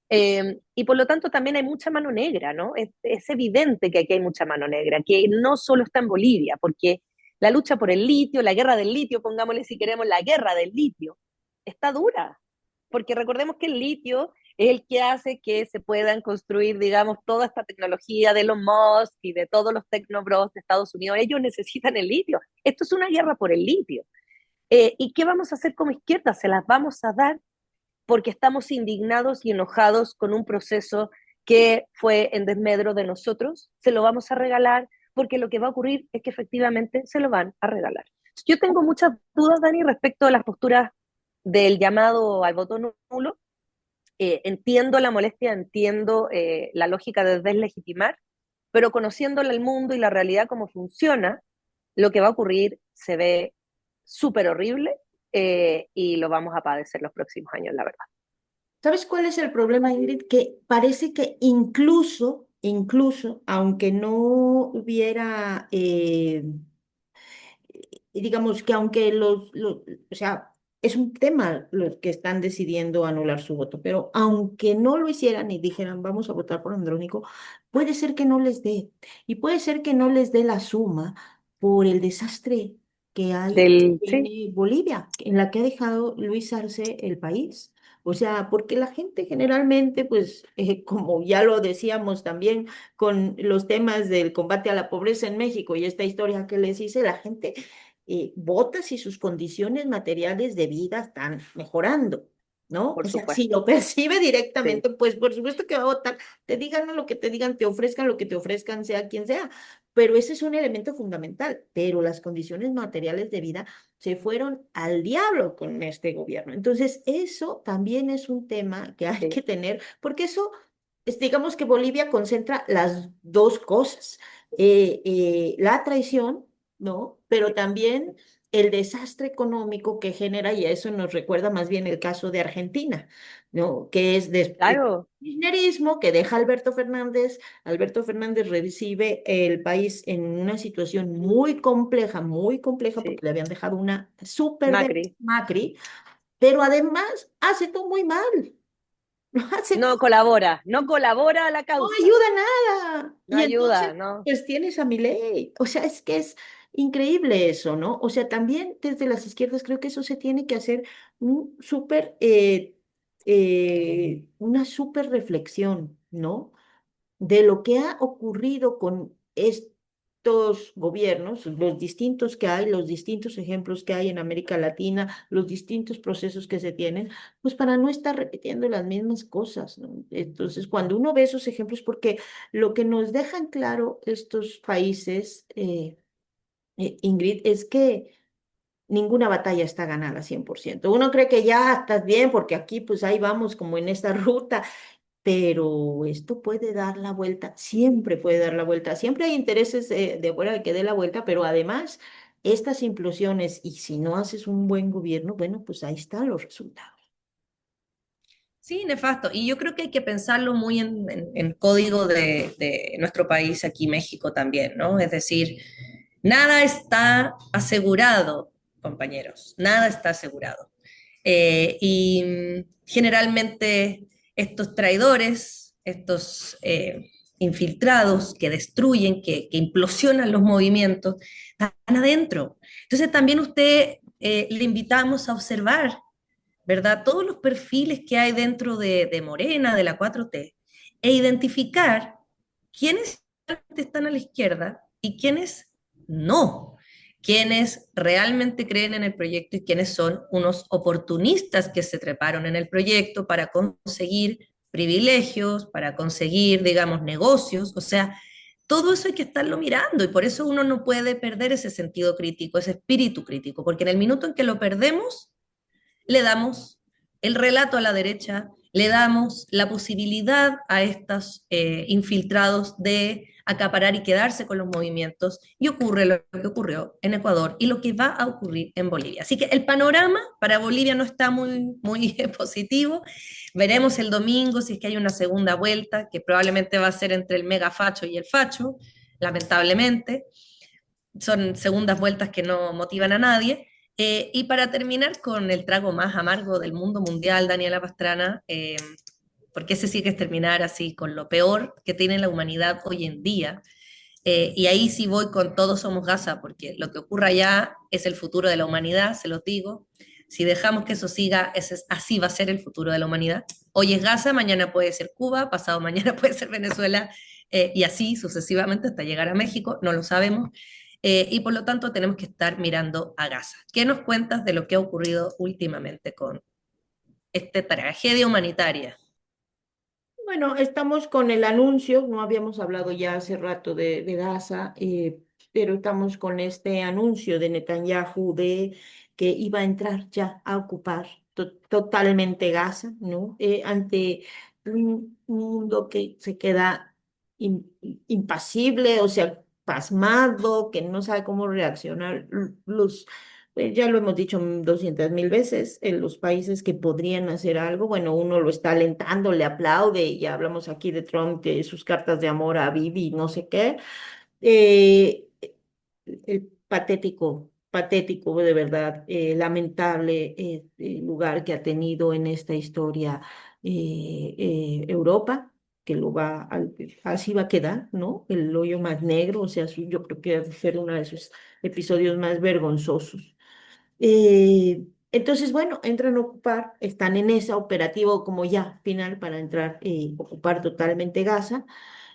Y por lo tanto también hay mucha mano negra, ¿no? Es evidente que aquí hay mucha mano negra, que no solo está en Bolivia, porque la lucha por el litio, la guerra del litio, pongámosle si queremos la guerra del litio, está dura, porque recordemos que el litio es el que hace que se puedan construir, digamos, toda esta tecnología de los Musk y de todos los tecnobros de Estados Unidos. Ellos necesitan el litio. Esto es una guerra por el litio. ¿Y qué vamos a hacer como izquierda? Se las vamos a dar porque estamos indignados y enojados con un proceso que fue en desmedro de nosotros, se lo vamos a regalar porque lo que va a ocurrir es que efectivamente se lo van a regalar. Yo tengo muchas dudas, Dani, respecto a las posturas del llamado al voto nulo. Entiendo la molestia, entiendo la lógica de deslegitimar, pero conociéndole el mundo y la realidad cómo funciona, lo que va a ocurrir se ve súper horrible y lo vamos a padecer los próximos años, la verdad. ¿Sabes cuál es el problema, Ingrid? Que parece que incluso, aunque no hubiera, digamos que aunque o sea, es un tema los que están decidiendo anular su voto, pero aunque no lo hicieran y dijeran vamos a votar por Andrónico, puede ser que no les dé, y puede ser que no les dé la suma por el desastre que hay Sí, en Bolivia, en la que ha dejado Luis Arce el país. O sea, porque la gente generalmente, pues, como ya lo decíamos también con los temas del combate a la pobreza en México y esta historia que les hice, la gente vota si sus condiciones materiales de vida están mejorando, ¿no? por O sea, si supuesto, lo percibe sí, directamente, pues por supuesto que va a votar, te digan lo que te digan, te ofrezcan lo que te ofrezcan, sea quien sea, pero ese es un elemento fundamental, pero las condiciones materiales de vida se fueron al diablo con este gobierno. Entonces, eso también es un tema que hay sí, que tener, porque eso digamos que Bolivia concentra las dos cosas, la traición, ¿no? Pero también el desastre económico que genera, y a eso nos recuerda más bien el caso de Argentina, ¿no? Que es de claro, kirchnerismo que deja Alberto Fernández recibe el país en una situación muy compleja, sí, porque le habían dejado una súper de Macri. Macri, pero además hace todo muy mal, hace No colabora a la no causa, ayuda nada. no Y ayuda, entonces, no, pues tienes a Milei. O sea, es que es increíble eso, ¿no? O sea, también desde las izquierdas creo que eso se tiene que hacer una súper reflexión, ¿no? De lo que ha ocurrido con estos gobiernos, los distintos que hay, los distintos ejemplos que hay en América Latina, los distintos procesos que se tienen, pues para no estar repitiendo las mismas cosas, ¿no? Entonces, cuando uno ve esos ejemplos, porque lo que nos dejan claro estos países, Ingrid, es que ninguna batalla está ganada 100%. Uno cree que ya estás bien porque aquí pues ahí vamos como en esta ruta, pero esto puede dar la vuelta, siempre puede dar la vuelta, siempre hay intereses de fuera de que dé la vuelta, pero además estas implosiones, y si no haces un buen gobierno, bueno, pues ahí están los resultados. Sí, nefasto. Y yo creo que hay que pensarlo muy en código de nuestro país, aquí México también, ¿no? Es decir, nada está asegurado, compañeros, nada está asegurado. Y generalmente estos traidores, estos infiltrados que destruyen, que implosionan los movimientos, están adentro. Entonces también usted le invitamos a observar, ¿verdad? Todos los perfiles que hay dentro de Morena, de la 4T, e identificar quiénes están a la izquierda y quiénes no, quiénes realmente creen en el proyecto y quiénes son unos oportunistas que se treparon en el proyecto para conseguir privilegios, para conseguir, digamos, negocios, o sea, todo eso hay que estarlo mirando y por eso uno no puede perder ese sentido crítico, ese espíritu crítico, porque en el minuto en que lo perdemos, le damos el relato a la derecha, le damos la posibilidad a estos infiltrados de acaparar y quedarse con los movimientos, y ocurre lo que ocurrió en Ecuador y lo que va a ocurrir en Bolivia. Así que el panorama para Bolivia no está muy positivo. Veremos el domingo si es que hay una segunda vuelta, que probablemente va a ser entre el mega facho y el facho, lamentablemente. Son segundas vueltas que no motivan a nadie. Y para terminar con el trago más amargo del mundo mundial, Daniela Pastrana, porque ese sí que es terminar así con lo peor que tiene la humanidad hoy en día. Y ahí sí voy con Todos somos Gaza, porque lo que ocurra allá es el futuro de la humanidad, se los digo. Si dejamos que eso siga, así va a ser el futuro de la humanidad. Hoy es Gaza, mañana puede ser Cuba, pasado mañana puede ser Venezuela, y así sucesivamente hasta llegar a México, no lo sabemos. Y por lo tanto tenemos que estar mirando a Gaza. ¿Qué nos cuentas de lo que ha ocurrido últimamente con esta tragedia humanitaria? Bueno, estamos con el anuncio, no habíamos hablado ya hace rato de Gaza, pero estamos con este anuncio de Netanyahu de que iba a entrar ya a ocupar totalmente Gaza, ¿no? Ante un mundo que se queda impasible, o sea, pasmado, que no sabe cómo reaccionar. Ya lo hemos dicho 200.000 veces, en los países que podrían hacer algo, bueno, uno lo está alentando, le aplaude, ya hablamos aquí de Trump, de sus cartas de amor a Bibi, no sé qué. Eh, el patético, de verdad, lamentable lugar que ha tenido en esta historia Europa, que así va a quedar, ¿no? El hoyo más negro, o sea, yo creo que va a ser uno de sus episodios más vergonzosos. Entonces, bueno, entran a ocupar, están en ese operativo como ya final para entrar y ocupar totalmente Gaza.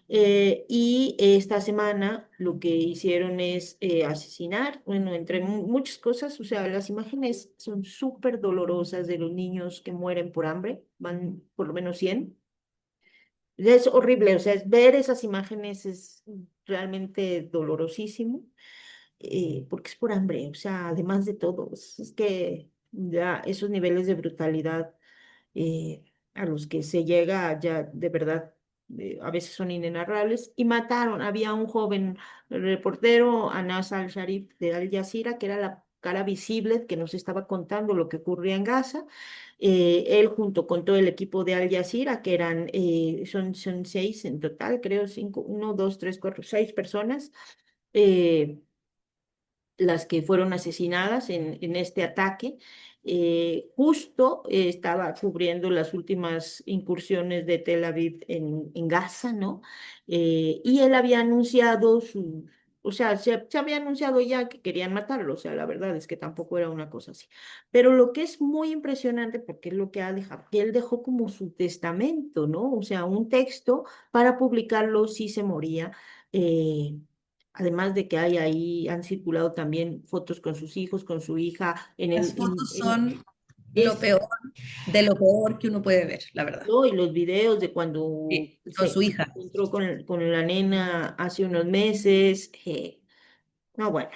Y esta semana lo que hicieron es asesinar, bueno, entre muchas cosas, o sea, las imágenes son súper dolorosas de los niños que mueren por hambre, van por lo menos 100. Es horrible, o sea, ver esas imágenes es realmente dolorosísimo porque es por hambre, o sea, además de todo, es que ya esos niveles de brutalidad a los que se llega ya de verdad a veces son inenarrables, y mataron, había un joven reportero, Anas al-Sharif de Al Jazeera, que era la cara visible que nos estaba contando lo que ocurría en Gaza. Él junto con todo el equipo de Al Jazeera, que eran, son 6 en total, creo, 5, 1, 2, 3, 4, 6 personas, eh, las que fueron asesinadas en este ataque. Justo estaba cubriendo las últimas incursiones de Tel Aviv en Gaza, ¿no? Y él había anunciado o sea, se había anunciado ya que querían matarlo, o sea, la verdad es que tampoco era una cosa así. Pero lo que es muy impresionante, porque es lo que ha dejado, que él dejó como su testamento, ¿no? O sea, un texto para publicarlo si se moría. Eh, Además de que hay ahí, han circulado también fotos con sus hijos, con su hija, Las fotos son lo es, peor de lo peor que uno puede ver, la verdad. ¿no? Y los videos de cuando Sí, con su se hija. encontró con la nena hace unos meses. No, bueno,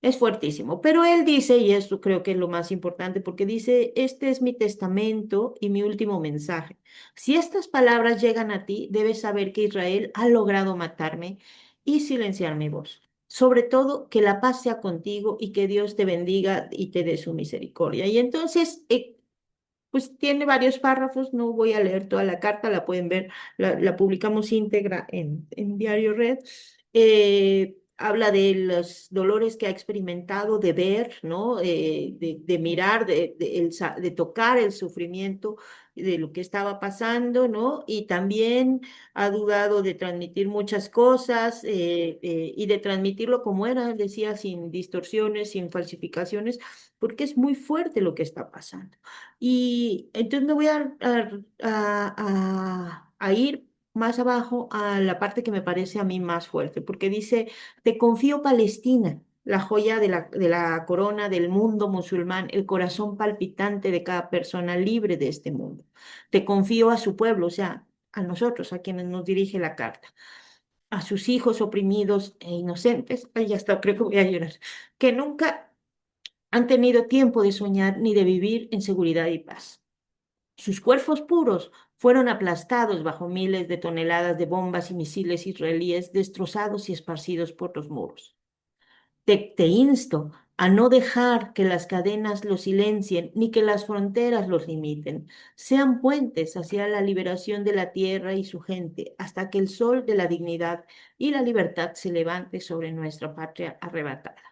es fuertísimo. Pero él dice, y esto creo que es lo más importante, porque dice, este es mi testamento y mi último mensaje. Si estas palabras llegan a ti, debes saber que Israel ha logrado matarme y silenciar mi voz. Sobre todo, que la paz sea contigo y que Dios te bendiga y te dé su misericordia. Y entonces, pues tiene varios párrafos, no voy a leer toda la carta, la pueden ver, la publicamos íntegra en Diario Red. habla de los dolores que ha experimentado, de ver, ¿no? De mirar, de tocar el sufrimiento de lo que estaba pasando, ¿no? Y también ha dudado de transmitir muchas cosas y de transmitirlo como era, decía, sin distorsiones, sin falsificaciones, porque es muy fuerte lo que está pasando. Y entonces me voy a ir más abajo a la parte que me parece a mí más fuerte, porque dice, te confío Palestina, la joya de la corona del mundo musulmán, el corazón palpitante de cada persona libre de este mundo. Te confío a su pueblo, o sea, a nosotros, a quienes nos dirige la carta, a sus hijos oprimidos e inocentes, ay, ya está, creo que voy a llorar, que nunca han tenido tiempo de soñar ni de vivir en seguridad y paz. Sus cuerpos puros fueron aplastados bajo miles de toneladas de bombas y misiles israelíes destrozados y esparcidos por los muros. Te insto a no dejar que las cadenas los silencien ni que las fronteras los limiten. Sean puentes hacia la liberación de la tierra y su gente hasta que el sol de la dignidad y la libertad se levante sobre nuestra patria arrebatada.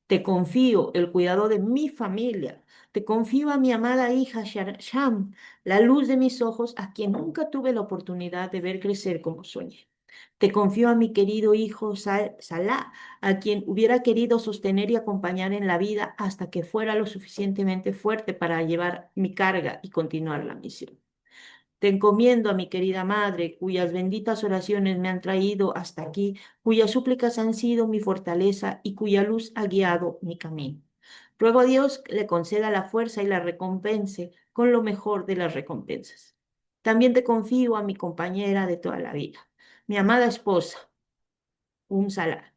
Te confío el cuidado de mi familia. Te confío a mi amada hija Sham, la luz de mis ojos, a quien nunca tuve la oportunidad de ver crecer como soñé. Te confío a mi querido hijo Salah, a quien hubiera querido sostener y acompañar en la vida hasta que fuera lo suficientemente fuerte para llevar mi carga y continuar la misión. Te encomiendo a mi querida madre, cuyas benditas oraciones me han traído hasta aquí, cuyas súplicas han sido mi fortaleza y cuya luz ha guiado mi camino. Ruego a Dios que le conceda la fuerza y la recompense con lo mejor de las recompensas. También te confío a mi compañera de toda la vida, mi amada esposa, Salar,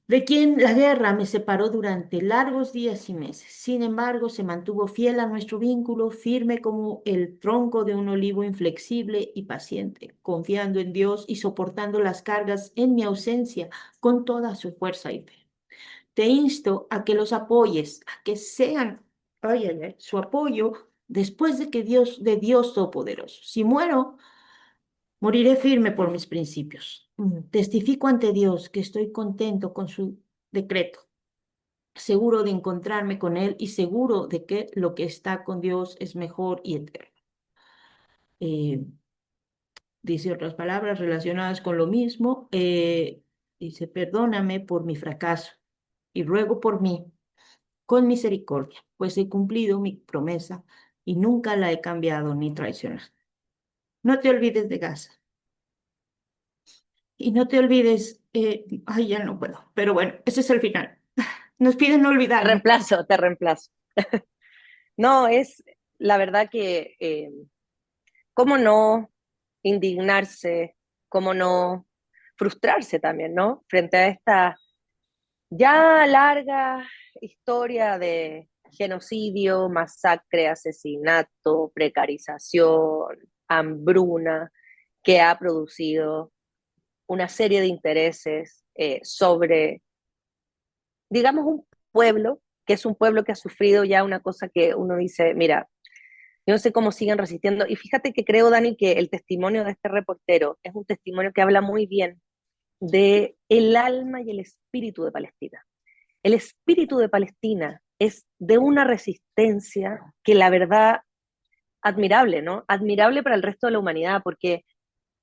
de quien la guerra me separó durante largos días y meses. Sin embargo, se mantuvo fiel a nuestro vínculo, firme como el tronco de un olivo inflexible y paciente, confiando en Dios y soportando las cargas en mi ausencia con toda su fuerza y fe. Te insto a que los apoyes, a que sean, óyeme, su apoyo después de que de Dios Todopoderoso. Si muero, moriré firme por mis principios. Testifico ante Dios que estoy contento con su decreto, seguro de encontrarme con Él y seguro de que lo que está con Dios es mejor y eterno. Eh, Dice otras palabras relacionadas con lo mismo. Dice, perdóname por mi fracaso y ruego por mí con misericordia, pues he cumplido mi promesa y nunca la he cambiado ni traicionado. No te olvides de Gaza. Y no te olvides, ay, ya no puedo, pero bueno, ese es el final. Nos piden no Te olvidarnos. reemplazo, te reemplazo. No, es la verdad que, ¿cómo no indignarse? ¿Cómo no frustrarse también, ¿no? Frente a esta ya larga historia de genocidio, masacre, asesinato, precarización, hambruna, que ha producido una serie de intereses sobre, digamos, un pueblo, que es un pueblo que ha sufrido ya una cosa que uno dice, mira, yo no sé cómo siguen resistiendo. Y fíjate que creo, Dani, que el testimonio de este reportero es un testimonio que habla muy bien de el alma y el espíritu de Palestina. El espíritu de Palestina es de una resistencia que la verdad admirable, ¿no? Admirable para el resto de la humanidad, porque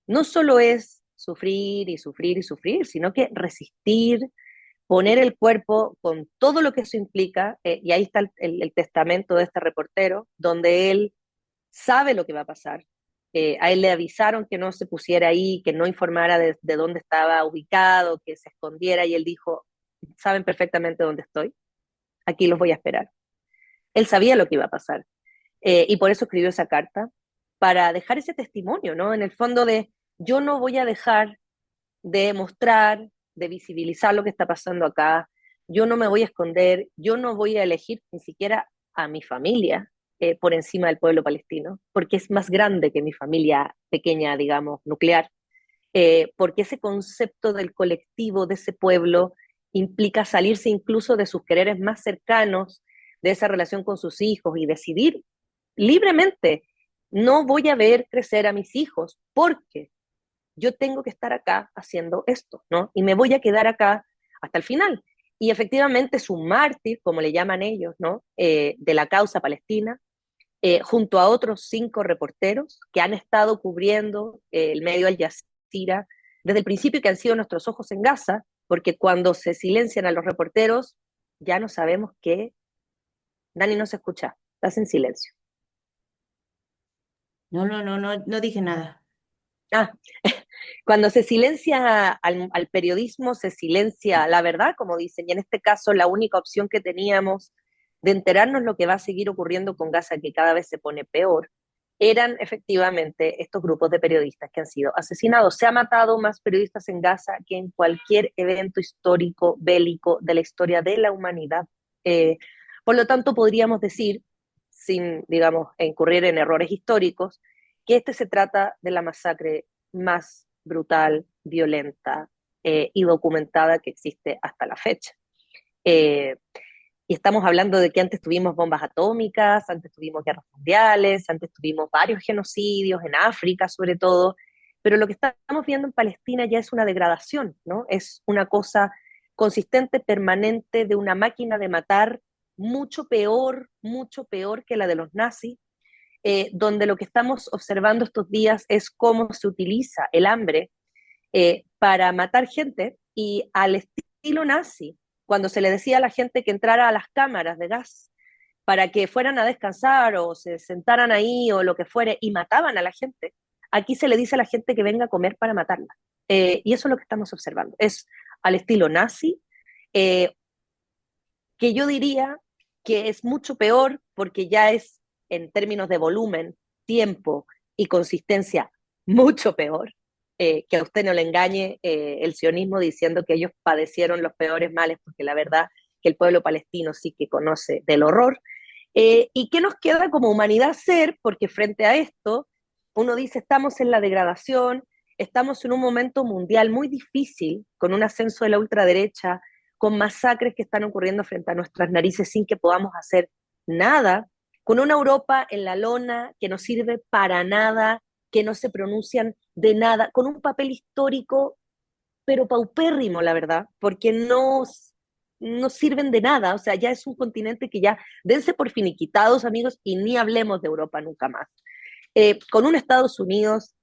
no solo es sufrir y sufrir y sufrir, sino que resistir, poner el cuerpo con todo lo que eso implica, y ahí está el testamento de este reportero, donde él sabe lo que va a pasar. A él le avisaron que no se pusiera ahí, que no informara de dónde estaba ubicado, que se escondiera, y él dijo, saben perfectamente dónde estoy, aquí los voy a esperar. Él sabía lo que iba a pasar, y por eso escribió esa carta, para dejar ese testimonio, ¿no? En el fondo de, yo no voy a dejar de mostrar, de visibilizar lo que está pasando acá, yo no me voy a esconder, yo no voy a elegir ni siquiera a mi familia por encima del pueblo palestino, porque es más grande que mi familia pequeña, digamos, nuclear, porque ese concepto del colectivo, de ese pueblo, implica salirse incluso de sus quereres más cercanos, de esa relación con sus hijos y decidir libremente, no voy a ver crecer a mis hijos porque yo tengo que estar acá haciendo esto, ¿no? Y me voy a quedar acá hasta el final. Y efectivamente es un mártir, como le llaman ellos, ¿no? De la causa palestina, junto a otros 5 reporteros que han estado cubriendo el medio Al Jazeera desde el principio y que han sido nuestros ojos en Gaza, porque cuando se silencian a los reporteros, ya no sabemos qué. Dani no se escucha, estás en silencio. No dije nada. Ah, cuando se silencia al periodismo, se silencia la verdad, como dicen, y en este caso la única opción que teníamos de enterarnos lo que va a seguir ocurriendo con Gaza, que cada vez se pone peor, eran efectivamente estos grupos de periodistas que han sido asesinados. Se ha matado más periodistas en Gaza que en cualquier evento histórico bélico de la historia de la humanidad. Por lo tanto, podríamos decir, sin, digamos, incurrir en errores históricos, que este se trata de la masacre más brutal, violenta y documentada que existe hasta la fecha. Eh, y estamos hablando de que antes tuvimos bombas atómicas, antes tuvimos guerras mundiales, antes tuvimos varios genocidios en África sobre todo, pero lo que estamos viendo en Palestina ya es una degradación, ¿no? Es una cosa consistente, permanente, de una máquina de matar mucho peor que la de los nazis, donde lo que estamos observando estos días es cómo se utiliza el hambre para matar gente y al estilo nazi, cuando se le decía a la gente que entrara a las cámaras de gas para que fueran a descansar o se sentaran ahí o lo que fuere y mataban a la gente, aquí se le dice a la gente que venga a comer para matarla. Y eso es lo que estamos observando. Es al estilo nazi, eh, que yo diría que es mucho peor porque ya es, en términos de volumen, tiempo y consistencia, mucho peor. Que a usted no le engañe el sionismo diciendo que ellos padecieron los peores males, porque la verdad que el pueblo palestino sí que conoce del horror. ¿Y qué nos queda como humanidad hacer? Porque frente a esto, uno dice, estamos en la degradación, estamos en un momento mundial muy difícil, con un ascenso de la ultraderecha, con masacres que están ocurriendo frente a nuestras narices sin que podamos hacer nada, con una Europa en la lona que no sirve para nada, que no se pronuncian de nada, con un papel histórico, pero paupérrimo, la verdad, porque no sirven de nada, o sea, ya es un continente que ya, dense por finiquitados, amigos, y ni hablemos de Europa nunca más. Con un Estados Unidos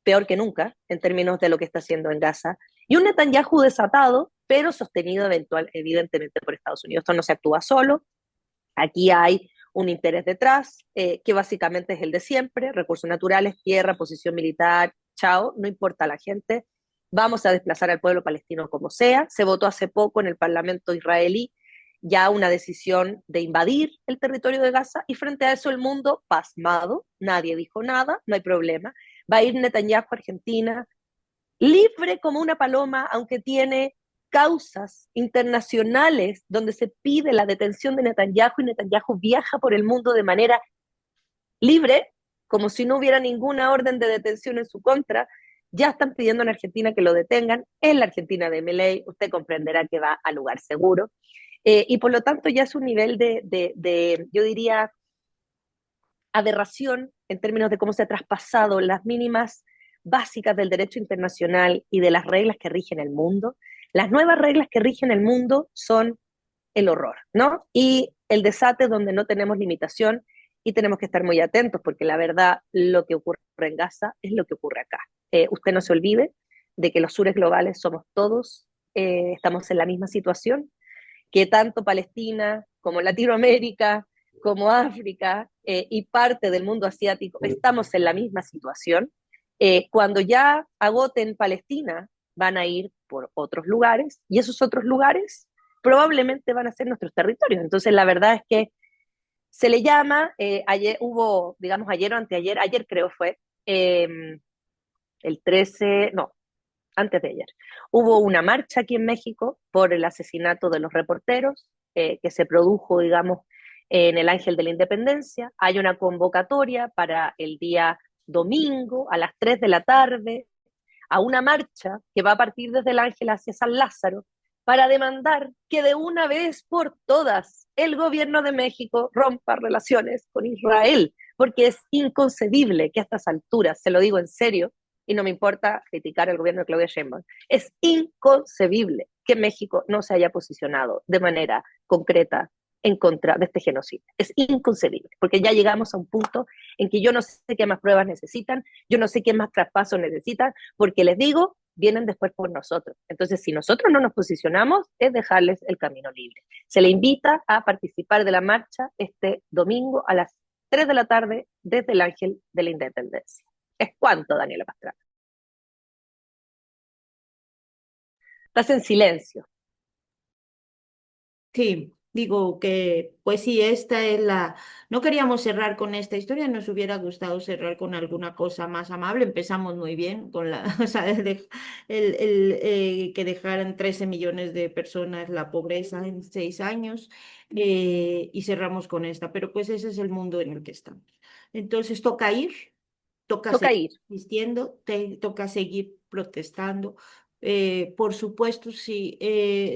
peor que nunca, en términos de lo que está haciendo en Gaza, y un Netanyahu desatado, pero sostenido evidentemente por Estados Unidos. Esto no se actúa solo, aquí hay un interés detrás, que básicamente es el de siempre: recursos naturales, tierra, posición militar, chao, no importa a la gente, vamos a desplazar al pueblo palestino como sea. Se votó hace poco en el Parlamento israelí ya una decisión de invadir el territorio de Gaza, y frente a eso el mundo pasmado, nadie dijo nada, no hay problema. Va a ir Netanyahu a Argentina, libre como una paloma, aunque tiene causas internacionales donde se pide la detención de Netanyahu, y Netanyahu viaja por el mundo de manera libre, como si no hubiera ninguna orden de detención en su contra. Ya están pidiendo en Argentina que lo detengan, en la Argentina de Milei, usted comprenderá que va a lugar seguro. Y por lo tanto ya es un nivel yo diría, aberración en términos de cómo se ha traspasado las mínimas básicas del derecho internacional y de las reglas que rigen el mundo. Las nuevas reglas que rigen el mundo son el horror, ¿no? Y el desate donde no tenemos limitación, y tenemos que estar muy atentos porque la verdad lo que ocurre en Gaza es lo que ocurre acá. Usted no se olvide de que los sures globales somos todos, estamos en la misma situación, que tanto Palestina como Latinoamérica, como África y parte del mundo asiático estamos en la misma situación. Cuando ya agoten Palestina, van a ir por otros lugares, y esos otros lugares probablemente van a ser nuestros territorios. Entonces, la verdad es que se le llama, ayer hubo, digamos, ayer o anteayer, ayer creo fue, el 13, no, antes de ayer, hubo una marcha aquí en México por el asesinato de los reporteros, que se produjo, digamos, en el Ángel de la Independencia. Hay una convocatoria para el día domingo a las 3 de la tarde a una marcha que va a partir desde el Ángel hacia San Lázaro, para demandar que de una vez por todas el gobierno de México rompa relaciones con Israel, porque es inconcebible que a estas alturas, se lo digo en serio, y no me importa criticar al gobierno de Claudia Sheinbaum, es inconcebible que México no se haya posicionado de manera concreta en contra de este genocidio. Es inconcebible, porque ya llegamos a un punto en que yo no sé qué más pruebas necesitan, yo no sé qué más traspasos necesitan, porque les digo, vienen después por nosotros. Entonces, si nosotros no nos posicionamos, es dejarles el camino libre. Se le invita a participar de la marcha este domingo a las 3 de la tarde desde el Ángel de la Independencia. ¿Es cuánto, Daniela Pastrana? Estás en silencio. Sí, digo que, pues sí, esta es la... No queríamos cerrar con esta historia, nos hubiera gustado cerrar con alguna cosa más amable. Empezamos muy bien con la, o sea, que dejaran 13 millones de personas la pobreza en 6 años, y cerramos con esta, pero pues ese es el mundo en el que estamos. Entonces toca ir, toca Toca seguir ir. insistiendo, toca seguir protestando. Por supuesto, si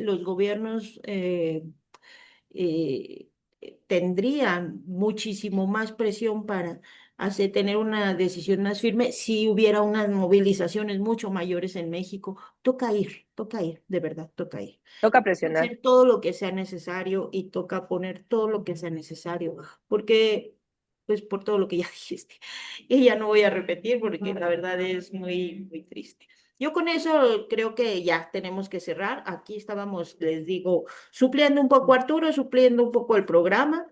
los gobiernos eh, tendrían muchísimo más presión para tener una decisión más firme si hubiera unas movilizaciones mucho mayores en México. Toca ir, de verdad, toca ir. Toca Toca presionar. hacer todo lo que sea necesario y toca poner todo lo que sea necesario, porque, pues por todo lo que ya dijiste, y ya no voy a repetir porque la verdad es muy, muy triste. Yo con eso creo que ya tenemos que cerrar. Aquí estábamos, les digo, supliendo un poco a Arturo, supliendo un poco el programa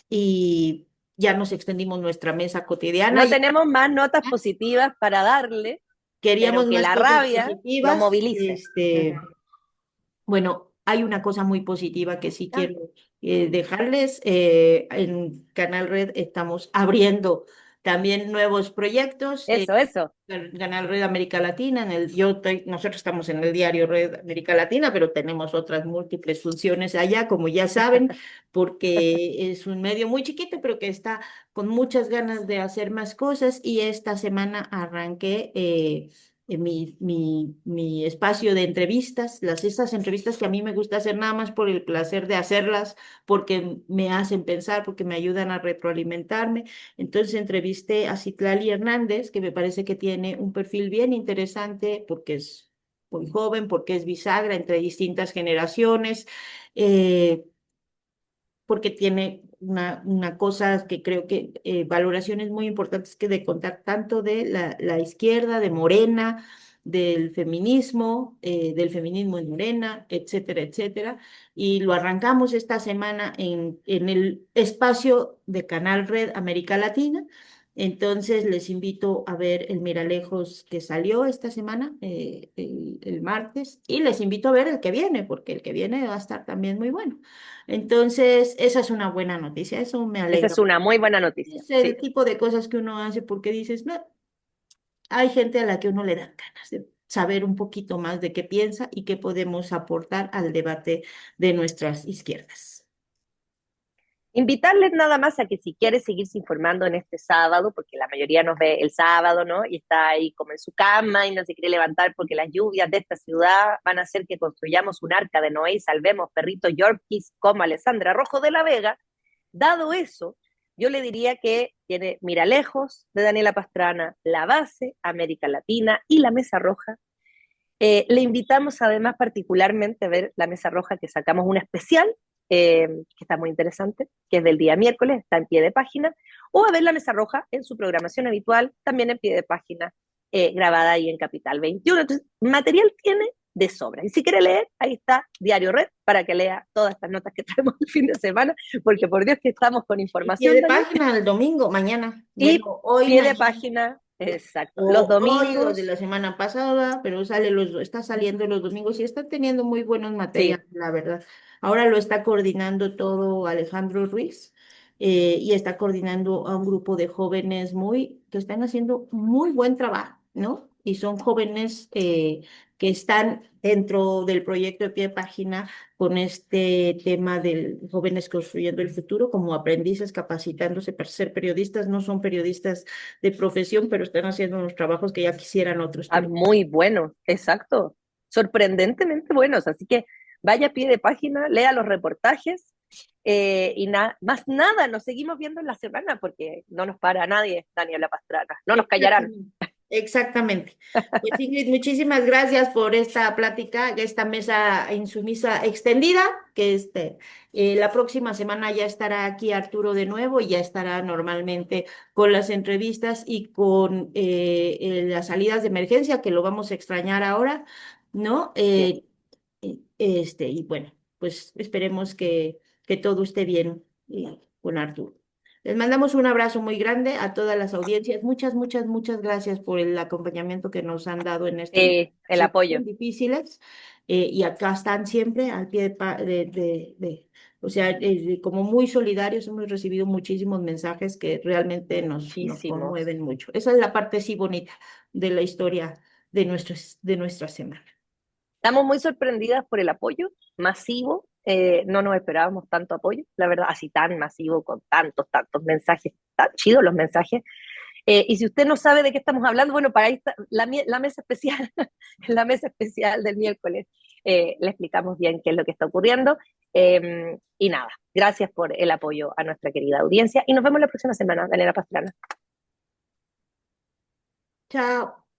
y ya nos extendimos nuestra mesa cotidiana. No Ya tenemos más notas positivas para darle, pero queríamos que más la cosas rabia lo positivas. movilice. Ujú. Bueno, hay una cosa muy positiva que sí Ah, quiero dejarles. En Canal Red estamos abriendo también nuevos proyectos. eso. Canal Red América Latina, nosotros estamos en el diario Red América Latina, pero tenemos otras múltiples funciones allá, como ya saben, porque es un medio muy chiquito, pero que está con muchas ganas de hacer más cosas y esta semana arranqué mi espacio de entrevistas, estas entrevistas que a mí me gusta hacer nada más por el placer de hacerlas, porque me hacen pensar, porque me ayudan a retroalimentarme. Entonces entrevisté a Citlali Hernández, que me parece que tiene un perfil bien interesante porque es muy joven, porque es bisagra entre distintas generaciones, eh, porque tiene una cosa que creo que valoraciones muy importantes que de contar tanto de la izquierda, de Morena, del feminismo en Morena, etcétera, etcétera. Y lo arrancamos esta semana en el espacio de Canal Red América Latina. Entonces les invito a ver el Miralejos que salió esta semana, el martes, y les invito a ver el que viene, porque el que viene va a estar también muy bueno. Entonces, esa es una buena noticia, eso me Esa alegra. es una muy buena noticia, Es el sí. tipo de cosas que uno hace porque dices, no, hay gente a la que uno le dan ganas de saber un poquito más de qué piensa y qué podemos aportar al debate de nuestras izquierdas. Invitarles nada más a que si quiere seguirse informando en este sábado, porque la mayoría nos ve el sábado, ¿no? Y está ahí como en su cama y no se quiere levantar porque las lluvias de esta ciudad van a hacer que construyamos un arca de Noé y salvemos perritos yorkies como Alessandra Rojo de la Vega. Dado eso, yo le diría que tiene Mira Lejos de Daniela Pastrana, La Base, América Latina y La Mesa Roja. Le invitamos además particularmente a ver La Mesa Roja, que sacamos un especial, que está muy interesante, que es del día miércoles, está en pie de página, o a ver La Mesa Roja en su programación habitual, también en pie de página, grabada ahí en Capital 21. Entonces, material tiene de sobra. Y si quiere leer, ahí está Diario Red, para que lea todas estas notas que traemos el fin de semana, porque por Dios que estamos con Y pie información, de Daniel. página el domingo, mañana. Y Bueno, hoy, pie de mañana. página, exacto. Los O hoy o de domingos, la semana pasada, pero está saliendo los domingos y está teniendo muy buenos sí, materiales, la verdad. Ahora lo está coordinando todo Alejandro Ruiz, y está coordinando a un grupo de jóvenes que están haciendo muy buen trabajo, ¿no? Y son jóvenes que están dentro del proyecto de pie de página con este tema de jóvenes construyendo el futuro como aprendices capacitándose para ser periodistas. No son periodistas de profesión, pero están haciendo unos trabajos que ya quisieran otros muy buenos, exacto. Sorprendentemente buenos. Así que vaya a pie de página, lea los reportajes y más nada, nos seguimos viendo en la semana porque no nos para nadie, Daniela Pastrana. No nos callarán. Exactamente. Exactamente. Pues Ingrid, muchísimas gracias por esta plática, esta mesa insumisa extendida, que la próxima semana ya estará aquí Arturo de nuevo y ya estará normalmente con las entrevistas y con las salidas de emergencia, que lo vamos a extrañar ahora, ¿no? Bien. Y bueno, pues esperemos que todo esté bien con Arturo. Les mandamos un abrazo muy grande a todas las audiencias. Muchas, muchas, muchas gracias por el acompañamiento que nos han dado en estos El apoyo. situaciones difíciles. Y acá están siempre al pie o sea, como muy solidarios. Hemos recibido muchísimos mensajes que realmente nos Muchísimos. conmueven mucho. Esa es la parte sí bonita de la historia de nuestra semana. Estamos muy sorprendidas por el apoyo masivo. No nos esperábamos tanto apoyo, la verdad, así tan masivo, con tantos mensajes, tan chidos los mensajes. Y si usted no sabe de qué estamos hablando, bueno, para ahí está la mesa especial, la mesa especial del miércoles. Le explicamos bien qué es lo que está ocurriendo. Y nada, gracias por el apoyo a nuestra querida audiencia y nos vemos la próxima semana. Daniela Pastrana. Chao.